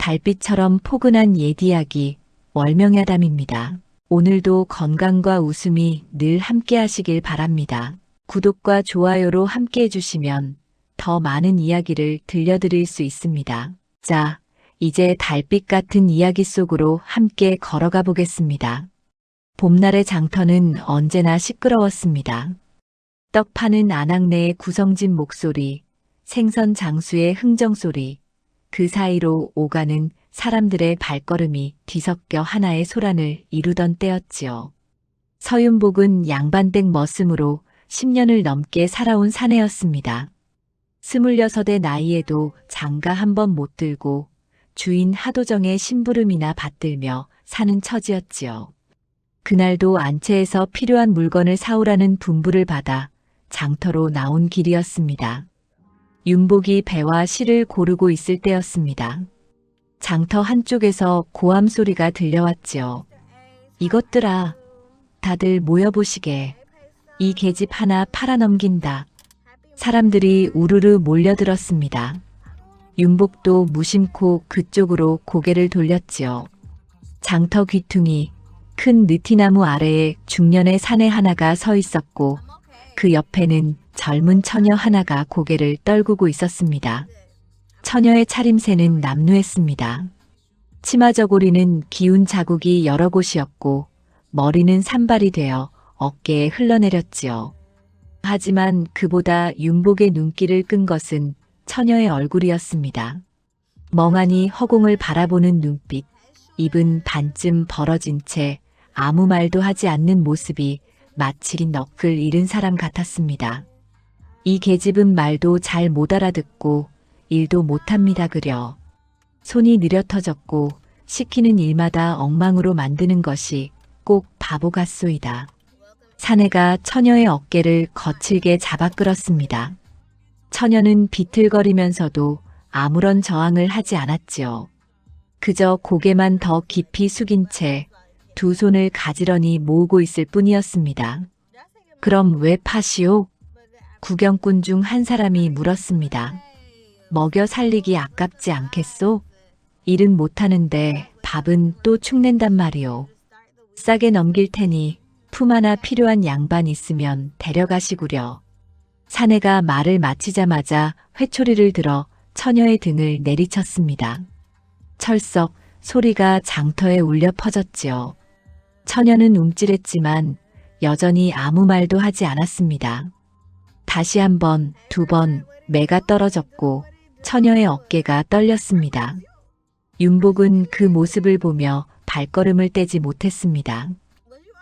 달빛처럼 포근한 옛 이야기, 월명야담입니다. 오늘도 건강과 웃음이 늘 함께 하시길 바랍니다. 구독과 좋아요로 함께 해주시면 더 많은 이야기를 들려드릴 수 있습니다. 자, 이제 달빛 같은 이야기 속으로 함께 걸어가 보겠습니다. 봄날의 장터는 언제나 시끄러웠습니다. 떡 파는 아낙네의 구성진 목소리, 생선 장수의 흥정소리, 그 사이로 오가는 사람들의 발걸음이 뒤섞여 하나의 소란을 이루던 때였지요. 서윤복은 양반댁 머슴으로 10년을 넘게 살아온 사내였습니다. 26의 나이에도 장가 한 번 못 들고 주인 하도정의 심부름이나 받들며 사는 처지였지요. 그날도 안채에서 필요한 물건을 사오라는 분부를 받아 장터로 나온 길이었습니다. 윤복이 배와 실을 고르고 있을 때였습니다. 장터 한쪽에서 고함 소리가 들려왔지요. 이것들아, 다들 모여보시게. 이 계집 하나 팔아넘긴다. 사람들이 우르르 몰려들었습니다. 윤복도 무심코 그쪽으로 고개를 돌렸지요. 장터 귀퉁이, 큰 느티나무 아래에 중년의 사내 하나가 서 있었고 그 옆에는 젊은 처녀 하나가 고개를 떨구고 있었습니다. 처녀의 차림새는 남루했습니다. 치마 저고리는 기운 자국이 여러 곳이었고 머리는 산발이 되어 어깨에 흘러내렸지요. 하지만 그보다 윤복의 눈길을 끈 것은 처녀의 얼굴이었습니다. 멍하니 허공을 바라보는 눈빛, 입은 반쯤 벌어진 채 아무 말도 하지 않는 모습이 마치 넋을 잃은 사람 같았습니다. 이 계집은 말도 잘 못 알아듣고 일도 못합니다 그려. 손이 느려터졌고 시키는 일마다 엉망으로 만드는 것이 꼭 바보 같소이다. 사내가 처녀의 어깨를 거칠게 잡아 끌었습니다. 처녀는 비틀거리면서도 아무런 저항을 하지 않았지요. 그저 고개만 더 깊이 숙인 채 두 손을 가지런히 모으고 있을 뿐이었습니다. 그럼 왜 파시오? 구경꾼 중 한 사람이 물었습니다. 먹여 살리기 아깝지 않겠소? 일은 못하는데 밥은 또 축낸단 말이오. 싸게 넘길 테니 품 하나 필요한 양반 있으면 데려가시구려. 사내가 말을 마치자마자 회초리를 들어 처녀의 등을 내리쳤습니다. 철썩 소리가 장터에 울려 퍼졌지요. 처녀는 움찔했지만 여전히 아무 말도 하지 않았습니다. 다시 한 번, 두 번 매가 떨어졌고 처녀의 어깨가 떨렸습니다. 윤복은 그 모습을 보며 발걸음을 떼지 못했습니다.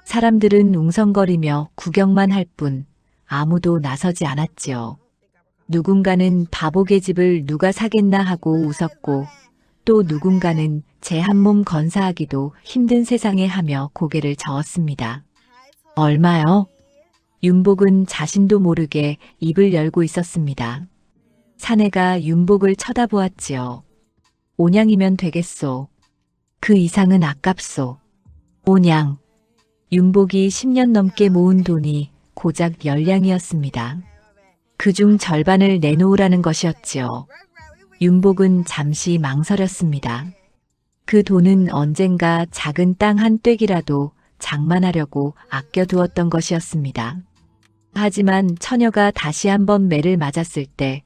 사람들은 웅성거리며 구경만 할 뿐 아무도 나서지 않았지요. 누군가는 바보 계집을 누가 사겠나 하고 웃었고 또 누군가는 제 한 몸 건사하기도 힘든 세상에 하며 고개를 저었습니다. 얼마요? 윤복은 자신도 모르게 입을 열고 있었습니다. 사내가 윤복을 쳐다보았지요. 5냥이면 되겠소. 그 이상은 아깝소. 5냥. 윤복이 10년 넘게 모은 돈이 고작 10냥이었습니다. 그중 절반을 내놓으라는 것이었지요. 윤복은 잠시 망설였습니다. 그 돈은 언젠가 작은 땅 한 뙑이라도 장만하려고 아껴두었던 것이었습니다. 하지만 처녀가 다시 한번 매를 맞았을 때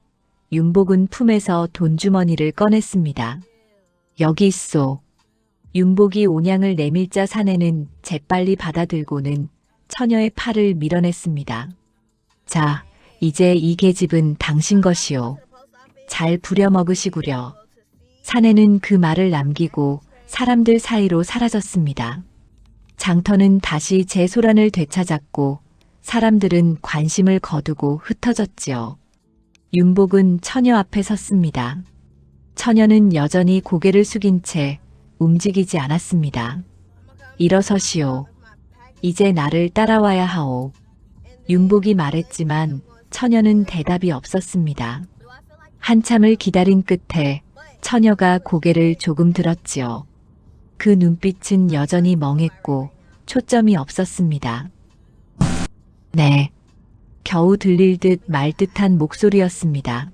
윤복은 품에서 돈주머니를 꺼냈습니다. 여기 있소. 윤복이 5냥을 내밀자 사내는 재빨리 받아들고는 처녀의 팔을 밀어냈습니다. 자, 이제 이 계집은 당신 것이오. 잘 부려먹으시구려. 사내는 그 말을 남기고 사람들 사이로 사라졌습니다. 장터는 다시 제 소란을 되찾았고 사람들은 관심을 거두고 흩어졌지요. 윤복은 처녀 앞에 섰습니다. 처녀는 여전히 고개를 숙인 채 움직이지 않았습니다. 일어서시오. 이제 나를 따라와야 하오. 윤복이 말했지만 처녀는 대답이 없었습니다. 한참을 기다린 끝에 처녀가 고개를 조금 들었지요. 그 눈빛은 여전히 멍했고 초점이 없었습니다. 네. 겨우 들릴 듯 말 듯한 목소리였습니다.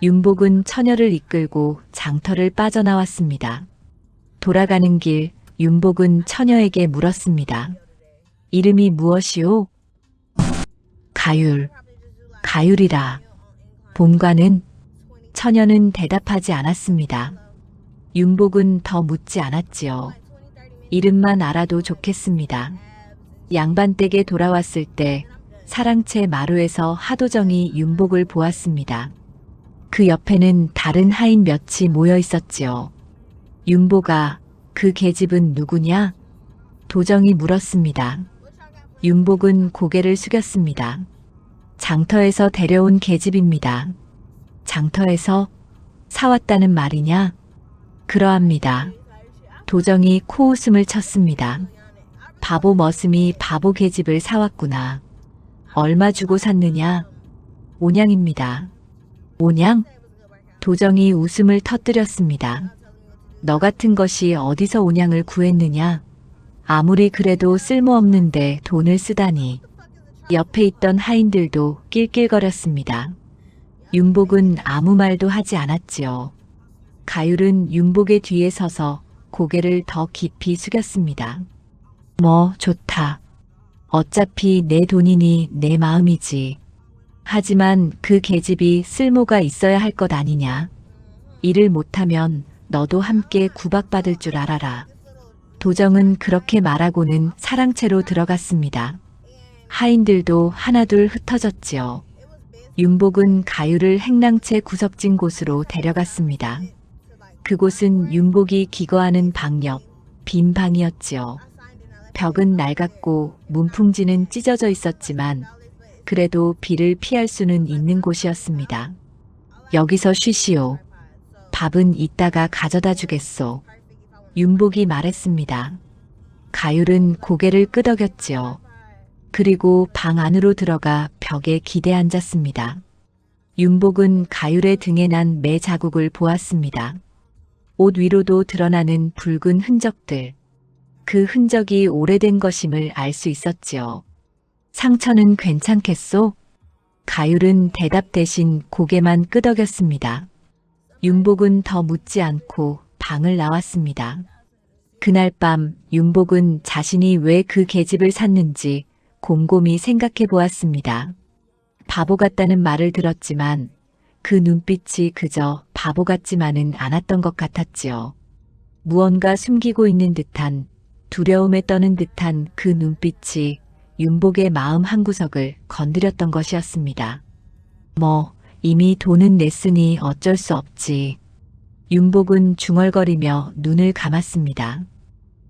윤복은 처녀를 이끌고 장터를 빠져나왔습니다. 돌아가는 길 윤복은 처녀에게 물었습니다. 이름이 무엇이오? 가율, 가율이라. 본관은? 처녀는 대답하지 않았습니다. 윤복은 더 묻지 않았지요. 이름만 알아도 좋겠습니다. 양반댁에 돌아왔을 때 사랑채 마루에서 하도정이 윤복을 보았습니다. 그 옆에는 다른 하인 몇이 모여 있었지요. 윤복아, 그 계집은 누구냐? 도정이 물었습니다. 윤복은 고개를 숙였습니다. 장터에서 데려온 계집입니다. 장터에서 사왔다는 말이냐? 그러합니다. 도정이 코웃음을 쳤습니다. 바보 머슴이 바보 계집을 사왔구나. 얼마 주고 샀느냐? 5냥입니다. 5냥? 도정이 웃음을 터뜨렸습니다. 너 같은 것이 어디서 5냥을 구했느냐? 아무리 그래도 쓸모없는데 돈을 쓰다니. 옆에 있던 하인들도 낄낄거렸습니다. 윤복은 아무 말도 하지 않았지요. 가율은 윤복의 뒤에 서서 고개를 더 깊이 숙였습니다. 뭐 좋다. 어차피 내 돈이니 내 마음이지. 하지만 그 계집이 쓸모가 있어야 할 것 아니냐. 일을 못하면 너도 함께 구박받을 줄 알아라. 도정은 그렇게 말하고는 사랑채로 들어갔습니다. 하인들도 하나둘 흩어졌지요. 윤복은 가율을 행랑채 구석진 곳으로 데려갔습니다. 그곳은 윤복이 기거하는 방 옆, 빈 방이었지요. 벽은 낡았고 문풍지는 찢어져 있었지만 그래도 비를 피할 수는 있는 곳이었습니다. 여기서 쉬시오. 밥은 이따가 가져다 주겠소. 윤복이 말했습니다. 가율은 고개를 끄덕였지요. 그리고 방 안으로 들어가 벽에 기대 앉았습니다. 윤복은 가율의 등에 난 매 자국을 보았습니다. 옷 위로도 드러나는 붉은 흔적들. 그 흔적이 오래된 것임을 알 수 있었지요. 상처는 괜찮겠소? 가율은 대답 대신 고개만 끄덕였습니다. 윤복은 더 묻지 않고 방을 나왔습니다. 그날 밤 윤복은 자신이 왜 그 계집을 샀는지 곰곰이 생각해 보았습니다. 바보 같다는 말을 들었지만 그 눈빛이 그저 바보 같지만은 않았던 것 같았지요. 무언가 숨기고 있는 듯한, 두려움에 떠는 듯한 그 눈빛이 윤복의 마음 한구석을 건드렸던 것이었습니다. 뭐 이미 돈은 냈으니 어쩔 수 없지. 윤복은 중얼거리며 눈을 감았습니다.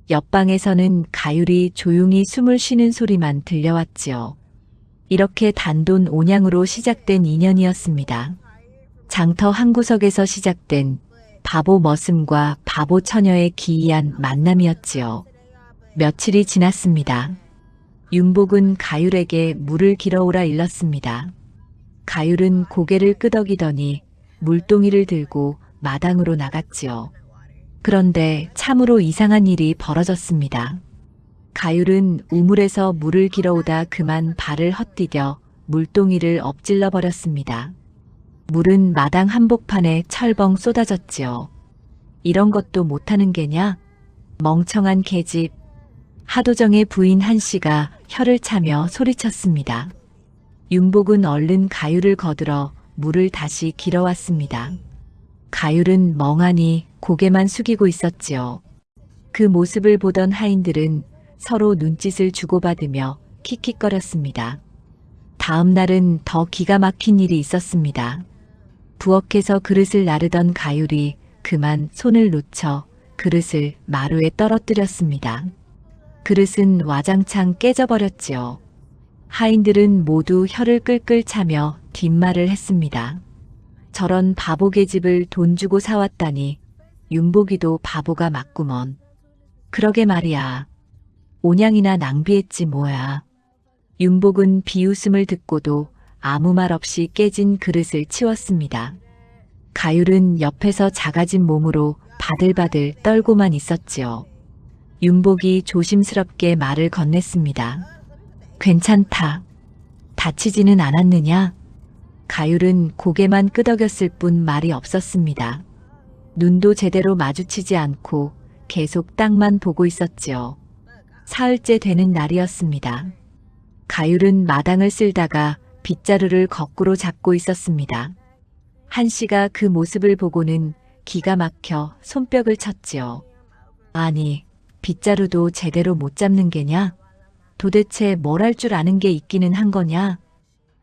옆방에서는 가율이 조용히 숨을 쉬는 소리만 들려왔지요. 이렇게 단돈 5냥으로 시작된 인연이었습니다. 장터 한구석에서 시작된 바보 머슴과 바보 처녀의 기이한 만남이었지요. 며칠이 지났습니다. 윤복은 가율에게 물을 길어오라 일렀습니다. 가율은 고개를 끄덕이더니 물동이를 들고 마당으로 나갔지요. 그런데 참으로 이상한 일이 벌어졌습니다. 가율은 우물에서 물을 길어오다 그만 발을 헛디뎌 물동이를 엎질러 버렸습니다. 물은 마당 한복판에 철벙 쏟아졌지요. 이런 것도 못하는 게냐? 멍청한 계집. 하도정의 부인 한씨가 혀를 차며 소리쳤습니다. 윤복은 얼른 가율을 거들어 물을 다시 길어왔습니다. 가율은 멍하니 고개만 숙이고 있었지요. 그 모습을 보던 하인들은 서로 눈짓을 주고받으며 킥킥거렸습니다. 다음 날은 더 기가 막힌 일이 있었습니다. 부엌에서 그릇을 나르던 가율이 그만 손을 놓쳐 그릇을 마루에 떨어뜨렸습니다. 그릇은 와장창 깨져버렸지요. 하인들은 모두 혀를 끌끌 차며 뒷말을 했습니다. 저런 바보 계집을 돈 주고 사왔다니 윤복이도 바보가 맞구먼. 그러게 말이야. 5냥이나 낭비했지 뭐야. 윤복은 비웃음을 듣고도 아무 말 없이 깨진 그릇을 치웠습니다. 가율은 옆에서 작아진 몸으로 바들바들 떨고만 있었지요. 윤복이 조심스럽게 말을 건넸습니다. 괜찮다. 다치지는 않았느냐? 가율은 고개만 끄덕였을 뿐 말이 없었습니다. 눈도 제대로 마주치지 않고 계속 땅만 보고 있었지요. 사흘째 되는 날이었습니다. 가율은 마당을 쓸다가 빗자루를 거꾸로 잡고 있었습니다. 한씨가 그 모습을 보고는 기가 막혀 손뼉을 쳤지요. 아니, 빗자루도 제대로 못 잡는 게냐? 도대체 뭘 할 줄 아는 게 있기는 한 거냐?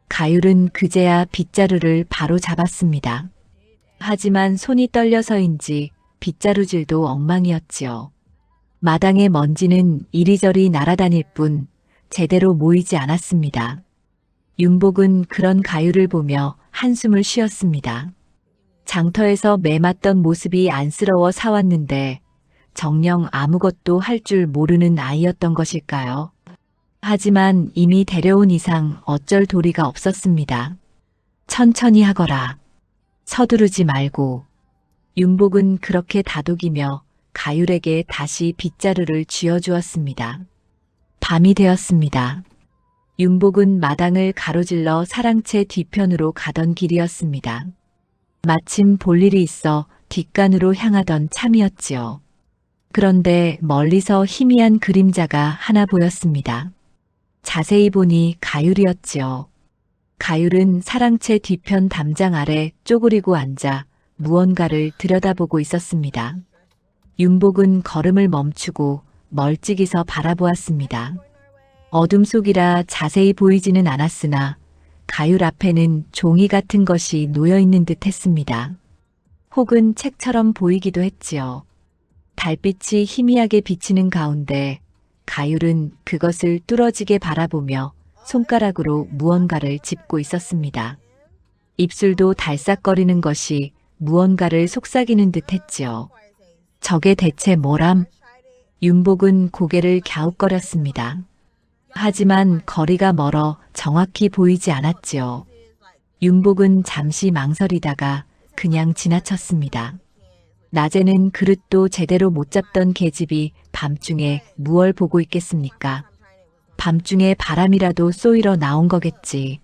가율은 그제야 빗자루를 바로 잡았습니다. 하지만 손이 떨려서인지 빗자루질도 엉망이었지요. 마당의 먼지는 이리저리 날아다닐 뿐 제대로 모이지 않았습니다. 윤복은 그런 가율을 보며 한숨을 쉬었습니다. 장터에서 매맞던 모습이 안쓰러워 사왔는데 정녕 아무것도 할 줄 모르는 아이였던 것일까요? 하지만 이미 데려온 이상 어쩔 도리가 없었습니다. 천천히 하거라. 서두르지 말고. 윤복은 그렇게 다독이며 가율에게 다시 빗자루를 쥐어주었습니다. 밤이 되었습니다. 윤복은 마당을 가로질러 사랑채 뒤편으로 가던 길이었습니다. 마침 볼 일이 있어 뒷간으로 향하던 참이었지요. 그런데 멀리서 희미한 그림자가 하나 보였습니다. 자세히 보니 가율이었지요. 가율은 사랑채 뒤편 담장 아래 쪼그리고 앉아 무언가를 들여다보고 있었습니다. 윤복은 걸음을 멈추고 멀찍이서 바라보았습니다. 어둠 속이라 자세히 보이지는 않았으나 가율 앞에는 종이 같은 것이 놓여있는 듯 했습니다. 혹은 책처럼 보이기도 했지요. 달빛이 희미하게 비치는 가운데 가율은 그것을 뚫어지게 바라보며 손가락으로 무언가를 짚고 있었습니다. 입술도 달싹거리는 것이 무언가를 속삭이는 듯 했지요. 저게 대체 뭐람? 윤복은 고개를 갸웃거렸습니다. 하지만 거리가 멀어 정확히 보이지 않았지요. 윤복은 잠시 망설이다가 그냥 지나쳤습니다. 낮에는 그릇도 제대로 못 잡던 계집이 밤중에 무얼 보고 있겠습니까? 밤중에 바람이라도 쏘이러 나온 거겠지.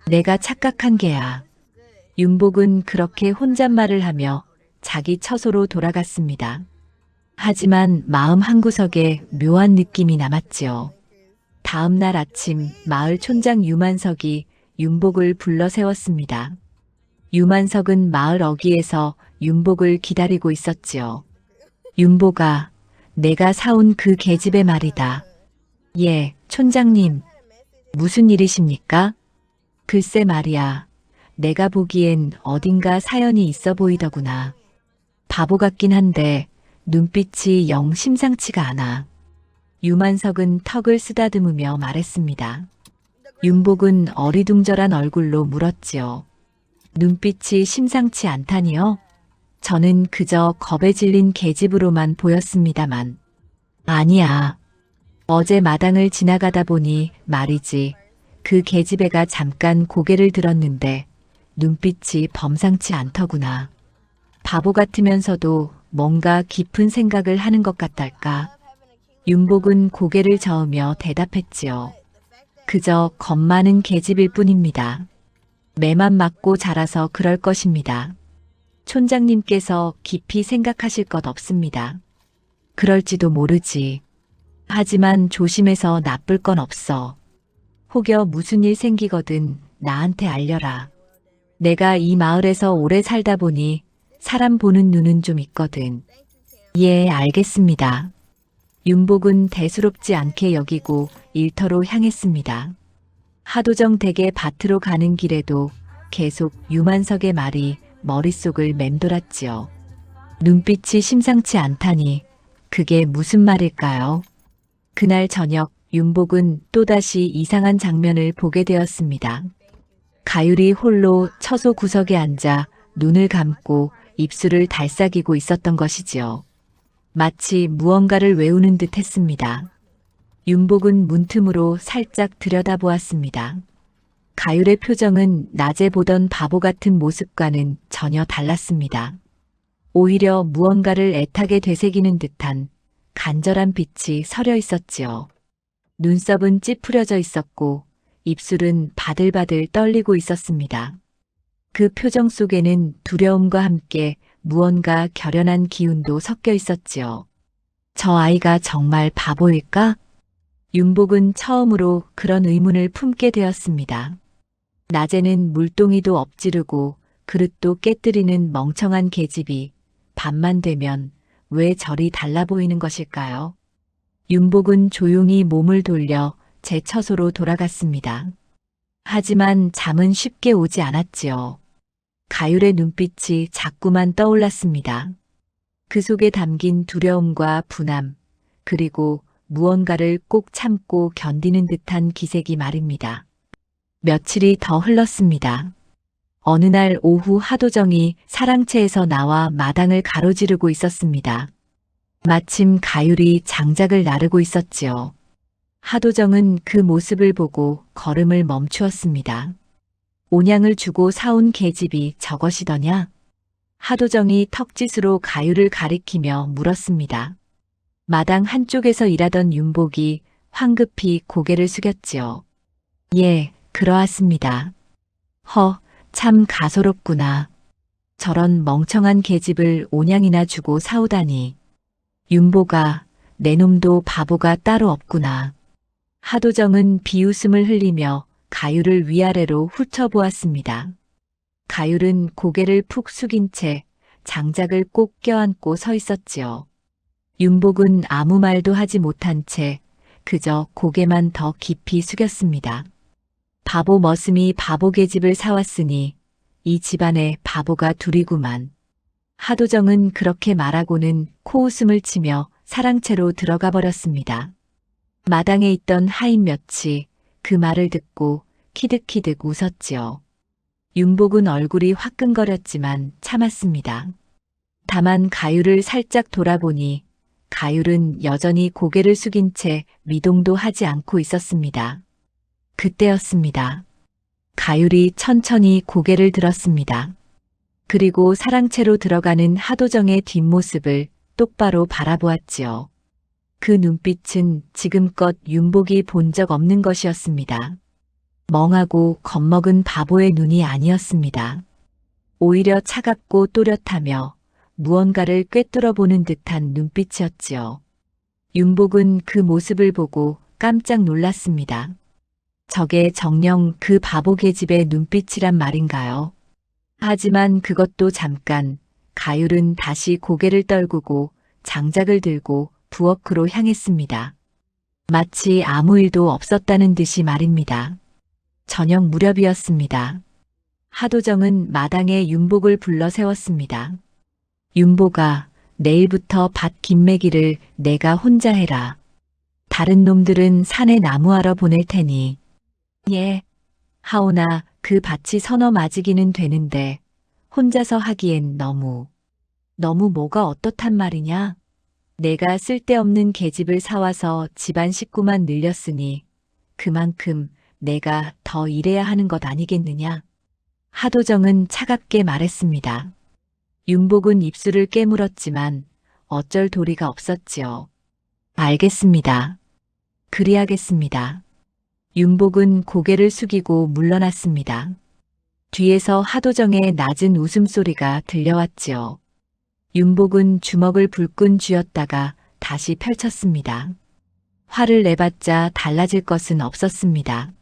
내가 착각한 게야. 윤복은 그렇게 혼잣말을 하며 자기 처소로 돌아갔습니다. 하지만 마음 한구석에 묘한 느낌이 남았지요. 다음 날 아침 마을 촌장 유만석이 윤복을 불러 세웠습니다. 유만석은 마을 어귀에서 윤복을 기다리고 있었지요. 윤복아, 내가 사온 그 계집의 말이다. 예, 촌장님. 무슨 일이십니까? 글쎄 말이야. 내가 보기엔 어딘가 사연이 있어 보이더구나. 바보 같긴 한데 눈빛이 영 심상치가 않아. 유만석은 턱을 쓰다듬으며 말했습니다. 윤복은 어리둥절한 얼굴로 물었지요. 눈빛이 심상치 않다니요? 저는 그저 겁에 질린 계집으로만 보였습니다만. 아니야. 어제 마당을 지나가다 보니 말이지. 그 계집애가 잠깐 고개를 들었는데 눈빛이 범상치 않더구나. 바보 같으면서도 뭔가 깊은 생각을 하는 것 같달까. 윤복은 고개를 저으며 대답했지요. 그저 겁 많은 계집일 뿐입니다. 매만 맞고 자라서 그럴 것입니다. 촌장님께서 깊이 생각하실 것 없습니다. 그럴지도 모르지. 하지만 조심해서 나쁠 건 없어. 혹여 무슨 일 생기거든 나한테 알려라. 내가 이 마을에서 오래 살다 보니 사람 보는 눈은 좀 있거든. 예, 알겠습니다. 윤복은 대수롭지 않게 여기고 일터로 향했습니다. 하도정 댁의 밭으로 가는 길에도 계속 유만석의 말이 머릿속을 맴돌았지요. 눈빛이 심상치 않다니 그게 무슨 말일까요? 그날 저녁 윤복은 또다시 이상한 장면을 보게 되었습니다. 가율이 홀로 처소 구석에 앉아 눈을 감고 입술을 달싹이고 있었던 것이지요. 마치 무언가를 외우는 듯 했습니다. 윤복은 문틈으로 살짝 들여다보았습니다. 가율의 표정은 낮에 보던 바보 같은 모습과는 전혀 달랐습니다. 오히려 무언가를 애타게 되새기는 듯한 간절한 빛이 서려 있었지요. 눈썹은 찌푸려져 있었고 입술은 바들바들 떨리고 있었습니다. 그 표정 속에는 두려움과 함께 무언가 결연한 기운도 섞여 있었지요. 저 아이가 정말 바보일까? 윤복은 처음으로 그런 의문을 품게 되었습니다. 낮에는 물동이도 엎지르고 그릇도 깨뜨리는 멍청한 계집이 밤만 되면 왜 저리 달라 보이는 것일까요? 윤복은 조용히 몸을 돌려 제 처소로 돌아갔습니다. 하지만 잠은 쉽게 오지 않았지요. 가율의 눈빛이 자꾸만 떠올랐습니다. 그 속에 담긴 두려움과 분함, 그리고 무언가를 꼭 참고 견디는 듯한 기색이 말입니다. 며칠이 더 흘렀습니다. 어느 날 오후 하도정이 사랑채에서 나와 마당을 가로지르고 있었습니다. 마침 가율이 장작을 나르고 있었지요. 하도정은 그 모습을 보고 걸음을 멈추었습니다. 온양을 주고 사온 계집이 저것이더냐? 하도정이 턱짓으로 가율을 가리키며 물었습니다. 마당 한쪽에서 일하던 윤복이 황급히 고개를 숙였지요. 예, 그러했습니다. 참 가소롭구나. 저런 멍청한 계집을 온양이나 주고 사오다니. 윤보가, 내 놈도 바보가 따로 없구나. 하도정은 비웃음을 흘리며 가율을 위아래로 훑어보았습니다. 가율은 고개를 푹 숙인 채 장작을 꼭 껴안고 서 있었지요. 윤복은 아무 말도 하지 못한 채 그저 고개만 더 깊이 숙였습니다. 바보 머슴이 바보 계집을 사왔으니 이 집안에 바보가 둘이구만. 하도정은 그렇게 말하고는 코웃음을 치며 사랑채로 들어가 버렸습니다. 마당에 있던 하인 몇이 그 말을 듣고 키득키득 웃었지요. 윤복은 얼굴이 화끈거렸지만 참았습니다. 다만 가율을 살짝 돌아보니 가율은 여전히 고개를 숙인 채 미동도 하지 않고 있었습니다. 그때였습니다. 가율이 천천히 고개를 들었습니다. 그리고 사랑채로 들어가는 하도정의 뒷모습을 똑바로 바라보았지요. 그 눈빛은 지금껏 윤복이 본 적 없는 것이었습니다. 멍하고 겁먹은 바보의 눈이 아니었습니다. 오히려 차갑고 또렷하며 무언가를 꿰뚫어보는 듯한 눈빛이었지요. 윤복은 그 모습을 보고 깜짝 놀랐습니다. 저게 정녕 그 바보 계집의 눈빛이란 말인가요? 하지만 그것도 잠깐, 가율은 다시 고개를 떨구고 장작을 들고 부엌으로 향했습니다. 마치 아무 일도 없었다는 듯이 말입니다. 저녁 무렵이었습니다. 하도정은 마당에 윤복을 불러 세웠습니다. 윤복아, 내일부터 밭 김매기를 내가 혼자 해라. 다른 놈들은 산에 나무하러 보낼 테니. 예, 하오나 그 밭이 서너 마지기는 되는데 혼자서 하기엔 너무 뭐가 어떻단 말이냐? 내가 쓸데없는 계집을 사와서 집안 식구만 늘렸으니 그만큼 내가 더 일해야 하는 것 아니겠느냐? 하도정은 차갑게 말했습니다. 윤복은 입술을 깨물었지만 어쩔 도리가 없었지요. 알겠습니다. 그리하겠습니다. 윤복은 고개를 숙이고 물러났습니다. 뒤에서 하도정의 낮은 웃음소리가 들려왔지요. 윤복은 주먹을 불끈 쥐었다가 다시 펼쳤습니다. 화를 내봤자 달라질 것은 없었습니다.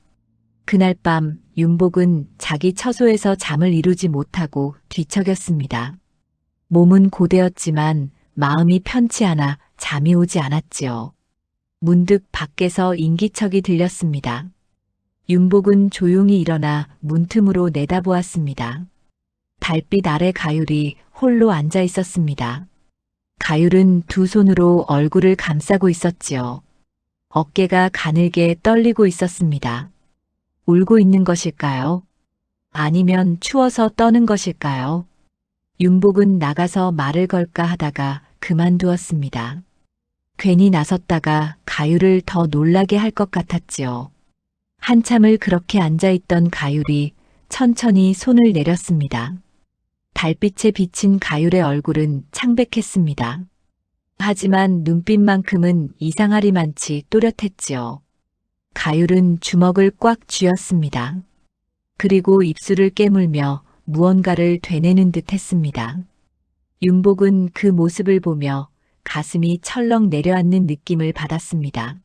그날 밤 윤복은 자기 처소에서 잠을 이루지 못하고 뒤척였습니다. 몸은 고되었지만 마음이 편치 않아 잠이 오지 않았지요. 문득 밖에서 인기척이 들렸습니다. 윤복은 조용히 일어나 문틈으로 내다보았습니다. 달빛 아래 가율이 홀로 앉아 있었습니다. 가율은 두 손으로 얼굴을 감싸고 있었지요. 어깨가 가늘게 떨리고 있었습니다. 울고 있는 것일까요? 아니면 추워서 떠는 것일까요? 윤복은 나가서 말을 걸까 하다가 그만두었습니다. 괜히 나섰다가 가율을 더 놀라게 할 것 같았지요. 한참을 그렇게 앉아있던 가율이 천천히 손을 내렸습니다. 달빛에 비친 가율의 얼굴은 창백했습니다. 하지만 눈빛만큼은 이상하리만치 또렷했지요. 가율은 주먹을 꽉 쥐었습니다. 그리고 입술을 깨물며 무언가를 되뇌는 듯 했습니다. 윤복은 그 모습을 보며 가슴이 철렁 내려앉는 느낌을 받았습니다.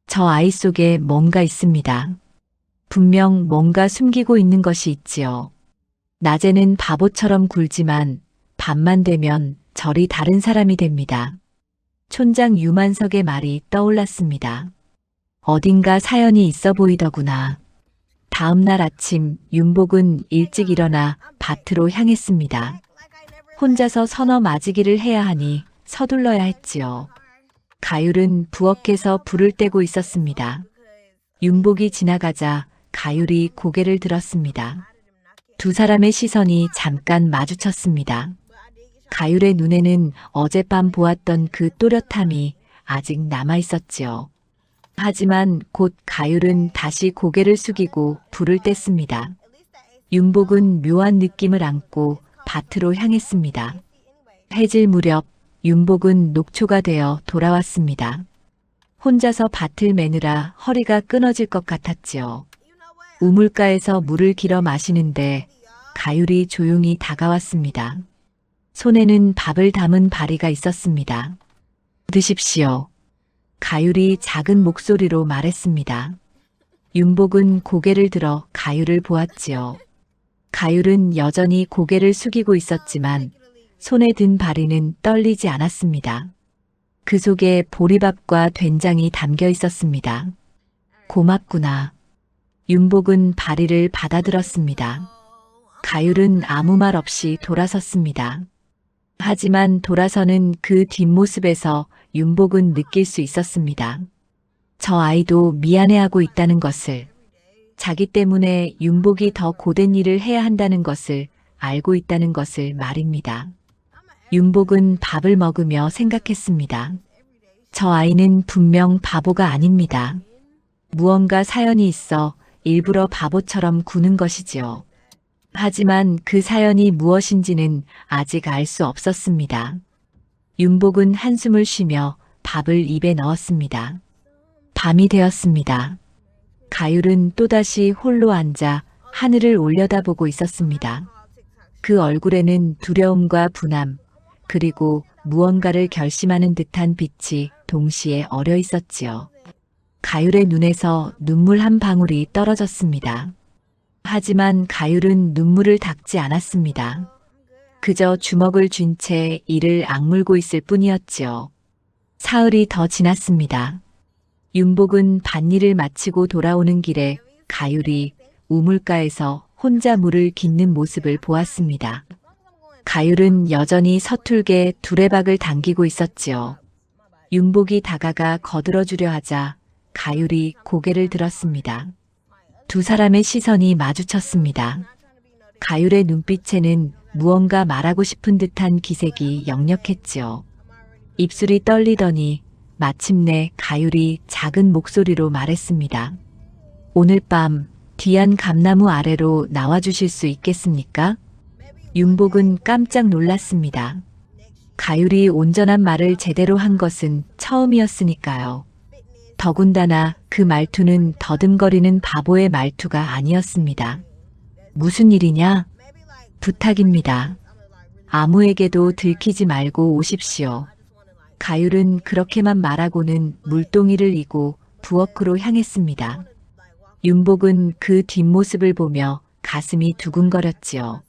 저 아이 속에 뭔가 있습니다. 분명 뭔가 숨기고 있는 것이 있지요. 낮에는 바보처럼 굴지만 밤만 되면 저리 다른 사람이 됩니다. 촌장 유만석의 말이 떠올랐습니다. 어딘가 사연이 있어 보이더구나. 다음 날 아침 윤복은 일찍 일어나 밭으로 향했습니다. 혼자서 서너 맞이기를 해야 하니 서둘러야 했지요. 가율은 부엌에서 불을 떼고 있었습니다. 윤복이 지나가자 가율이 고개를 들었습니다. 두 사람의 시선이 잠깐 마주쳤습니다. 가율의 눈에는 어젯밤 보았던 그 또렷함이 아직 남아 있었지요. 하지만 곧 가율은 다시 고개를 숙이고 불을 뗐습니다. 윤복은 묘한 느낌을 안고 밭으로 향했습니다. 해질 무렵 윤복은 녹초가 되어 돌아왔습니다. 혼자서 밭을 매느라 허리가 끊어질 것 같았지요. 우물가에서 물을 길어 마시는데 가율이 조용히 다가왔습니다. 손에는 밥을 담은 바리가 있었습니다. 드십시오. 가율이 작은 목소리로 말했습니다. 윤복은 고개를 들어 가율을 보았지요. 가율은 여전히 고개를 숙이고 있었지만 손에 든 바리는 떨리지 않았습니다. 그 속에 보리밥과 된장이 담겨 있었습니다. 고맙구나. 윤복은 바리를 받아들었습니다. 가율은 아무 말 없이 돌아섰습니다. 하지만 돌아서는 그 뒷모습에서 윤복은 느낄 수 있었습니다. 저 아이도 미안해하고 있다는 것을, 자기 때문에 윤복이 더 고된 일을 해야 한다는 것을 알고 있다는 것을 말입니다. 윤복은 밥을 먹으며 생각했습니다. 저 아이는 분명 바보가 아닙니다. 무언가 사연이 있어 일부러 바보처럼 구는 것이지요. 하지만 그 사연이 무엇인지는 아직 알 수 없었습니다. 윤복은 한숨을 쉬며 밥을 입에 넣었습니다. 밤이 되었습니다. 가율은 또다시 홀로 앉아 하늘을 올려다보고 있었습니다. 그 얼굴에는 두려움과 분함, 그리고 무언가를 결심하는 듯한 빛이 동시에 어려 있었지요. 가율의 눈에서 눈물 한 방울이 떨어졌습니다. 하지만 가율은 눈물을 닦지 않았습니다. 그저 주먹을 쥔 채 이를 악물고 있을 뿐이었지요. 사흘이 더 지났습니다. 윤복은 밭일을 마치고 돌아오는 길에 가율이 우물가에서 혼자 물을 깃는 모습을 보았습니다. 가율은 여전히 서툴게 두레박을 당기고 있었지요. 윤복이 다가가 거들어주려 하자 가율이 고개를 들었습니다. 두 사람의 시선이 마주쳤습니다. 가율의 눈빛에는 무언가 말하고 싶은 듯한 기색이 역력했지요. 입술이 떨리더니 마침내 가율이 작은 목소리로 말했습니다. 오늘 밤 뒤안 감나무 아래로 나와주실 수 있겠습니까? 윤복은 깜짝 놀랐습니다. 가율이 온전한 말을 제대로 한 것은 처음이었으니까요. 더군다나 그 말투는 더듬거리는 바보의 말투가 아니었습니다. 무슨 일이냐? 부탁입니다. 아무에게도 들키지 말고 오십시오. 가율은 그렇게만 말하고는 물동이를 이고 부엌으로 향했습니다. 윤복은 그 뒷모습을 보며 가슴이 두근거렸지요.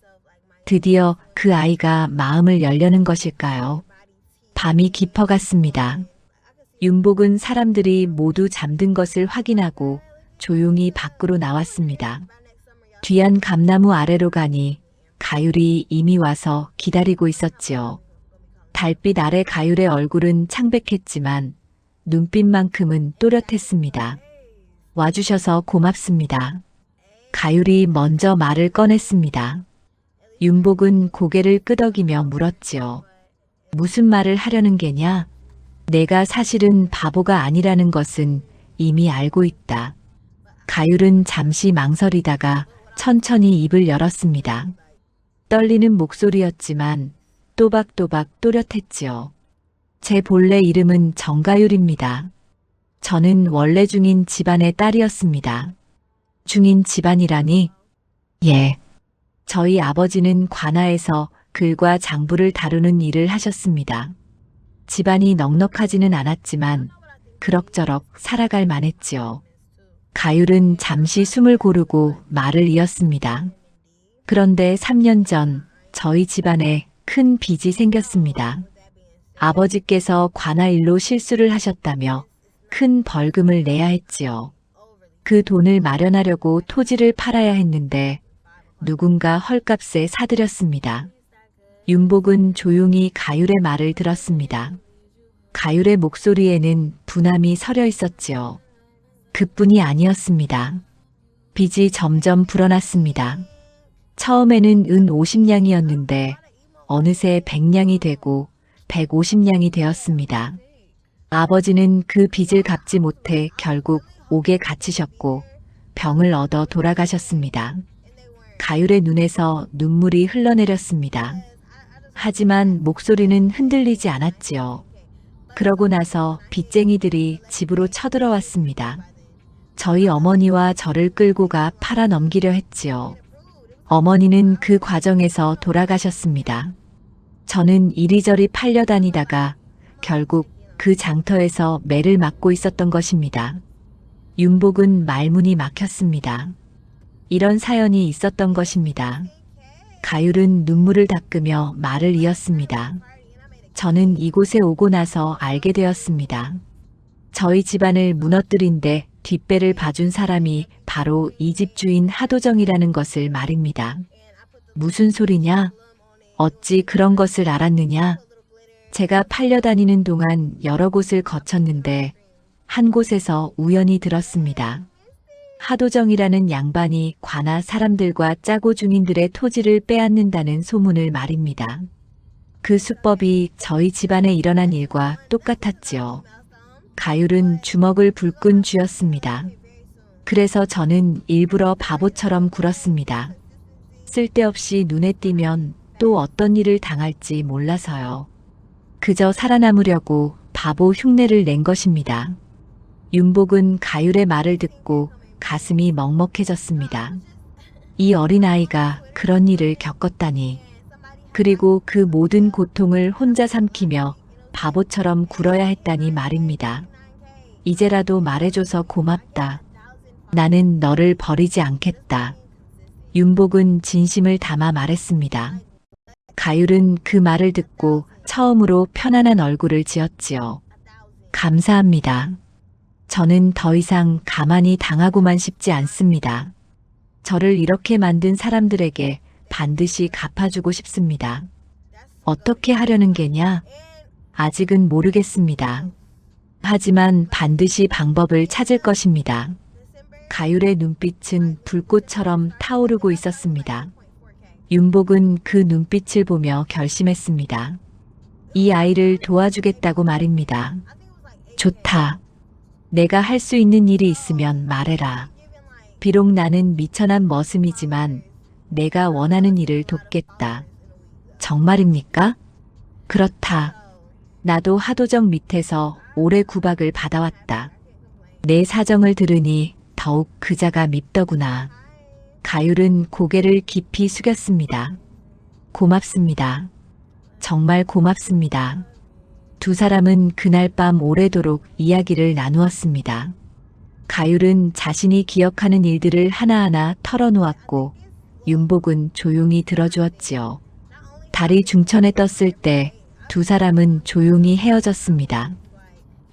드디어 그 아이가 마음을 열려는 것일까요? 밤이 깊어갔습니다. 윤복은 사람들이 모두 잠든 것을 확인하고 조용히 밖으로 나왔습니다. 뒤안 감나무 아래로 가니 가율이 이미 와서 기다리고 있었지요. 달빛 아래 가율의 얼굴은 창백했지만 눈빛만큼은 또렷했습니다. 와주셔서 고맙습니다. 가율이 먼저 말을 꺼냈습니다. 윤복은 고개를 끄덕이며 물었지요. 무슨 말을 하려는 게냐? 내가 사실은 바보가 아니라는 것은 이미 알고 있다. 가율은 잠시 망설이다가 천천히 입을 열었습니다. 떨리는 목소리였지만 또박또박 또렷했지요. 제 본래 이름은 정가율입니다. 저는 원래 중인 집안의 딸이었습니다. 중인 집안이라니? 예. 저희 아버지는 관아에서 글과 장부를 다루는 일을 하셨습니다. 집안이 넉넉하지는 않았지만 그럭저럭 살아갈 만했지요. 가율은 잠시 숨을 고르고 말을 이었습니다. 그런데 3년 전 저희 집안에 큰 빚이 생겼습니다. 아버지께서 관아 일로 실수를 하셨다며 큰 벌금을 내야 했지요. 그 돈을 마련하려고 토지를 팔아야 했는데 누군가 헐값에 사들였습니다. 윤복은 조용히 가율의 말을 들었습니다. 가율의 목소리에는 분함이 서려 있었지요. 그뿐이 아니었습니다. 빚이 점점 불어났습니다. 처음에는 은 50냥이었는데 어느새 100냥이 되고 150냥이 되었습니다. 아버지는 그 빚을 갚지 못해 결국 옥에 갇히셨고 병을 얻어 돌아가셨습니다. 가율의 눈에서 눈물이 흘러내렸습니다. 하지만 목소리는 흔들리지 않았지요. 그러고 나서 빚쟁이들이 집으로 쳐들어왔습니다. 저희 어머니와 저를 끌고 가 팔아 넘기려 했지요. 어머니는 그 과정에서 돌아가셨습니다. 저는 이리저리 팔려다니다가 결국 그 장터에서 매를 맞고 있었던 것입니다. 윤복은 말문이 막혔습니다. 이런 사연이 있었던 것입니다. 가율은 눈물을 닦으며 말을 이었습니다. 저는 이곳에 오고 나서 알게 되었습니다. 저희 집안을 무너뜨린 데 뒷배를 봐준 사람이 바로 이 집 주인 하도정이라는 것을 말입니다. 무슨 소리냐? 어찌 그런 것을 알았느냐? 제가 팔려다니는 동안 여러 곳을 거쳤는데 한 곳에서 우연히 들었습니다. 하도정이라는 양반이 관아 사람들과 짜고 중인들의 토지를 빼앗는다는 소문을 말입니다. 그 수법이 저희 집안에 일어난 일과 똑같았지요. 가율은 주먹을 불끈 쥐었습니다. 그래서 저는 일부러 바보처럼 굴었습니다. 쓸데없이 눈에 띄면 또 어떤 일을 당할지 몰라서요. 그저 살아남으려고 바보 흉내를 낸 것입니다. 윤복은 가율의 말을 듣고 가슴이 먹먹해졌습니다. 이 어린아이가 그런 일을 겪었다니. 그리고 그 모든 고통을 혼자 삼키며 바보처럼 굴어야 했다니 말입니다. 이제라도 말해줘서 고맙다. 나는 너를 버리지 않겠다. 윤복은 진심을 담아 말했습니다. 가율은 그 말을 듣고 처음으로 편안한 얼굴을 지었지요. 감사합니다. 저는 더 이상 가만히 당하고만 싶지 않습니다. 저를 이렇게 만든 사람들에게 반드시 갚아주고 싶습니다. 어떻게 하려는 게냐? 아직은 모르겠습니다. 하지만 반드시 방법을 찾을 것입니다. 가율의 눈빛은 불꽃처럼 타오르고 있었습니다. 윤복은 그 눈빛을 보며 결심했습니다. 이 아이를 도와주겠다고 말입니다. 좋다. 내가 할 수 있는 일이 있으면 말해라. 비록 나는 미천한 머슴이지만 내가 원하는 일을 돕겠다. 정말입니까? 그렇다. 나도 하도정 밑에서 오래 구박을 받아왔다. 내 사정을 들으니 더욱 그자가 밉더구나. 가율은 고개를 깊이 숙였습니다. 고맙습니다. 정말 고맙습니다. 두 사람은 그날 밤 오래도록 이야기를 나누었습니다. 가율은 자신이 기억하는 일들을 하나하나 털어놓았고 윤복은 조용히 들어주었지요. 달이 중천에 떴을 때 두 사람은 조용히 헤어졌습니다.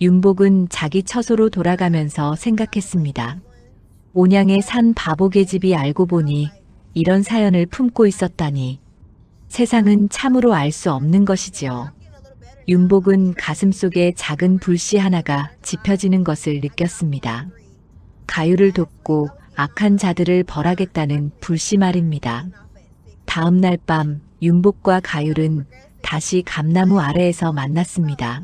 윤복은 자기 처소로 돌아가면서 생각했습니다. 온양에 산 바보 계집이 알고 보니 이런 사연을 품고 있었다니. 세상은 참으로 알 수 없는 것이지요. 윤복은 가슴속에 작은 불씨 하나가 지펴지는 것을 느꼈습니다. 가율을 돕고 악한 자들을 벌하겠다는 불씨 말입니다. 다음 날 밤 윤복과 가율은 다시 감나무 아래에서 만났습니다.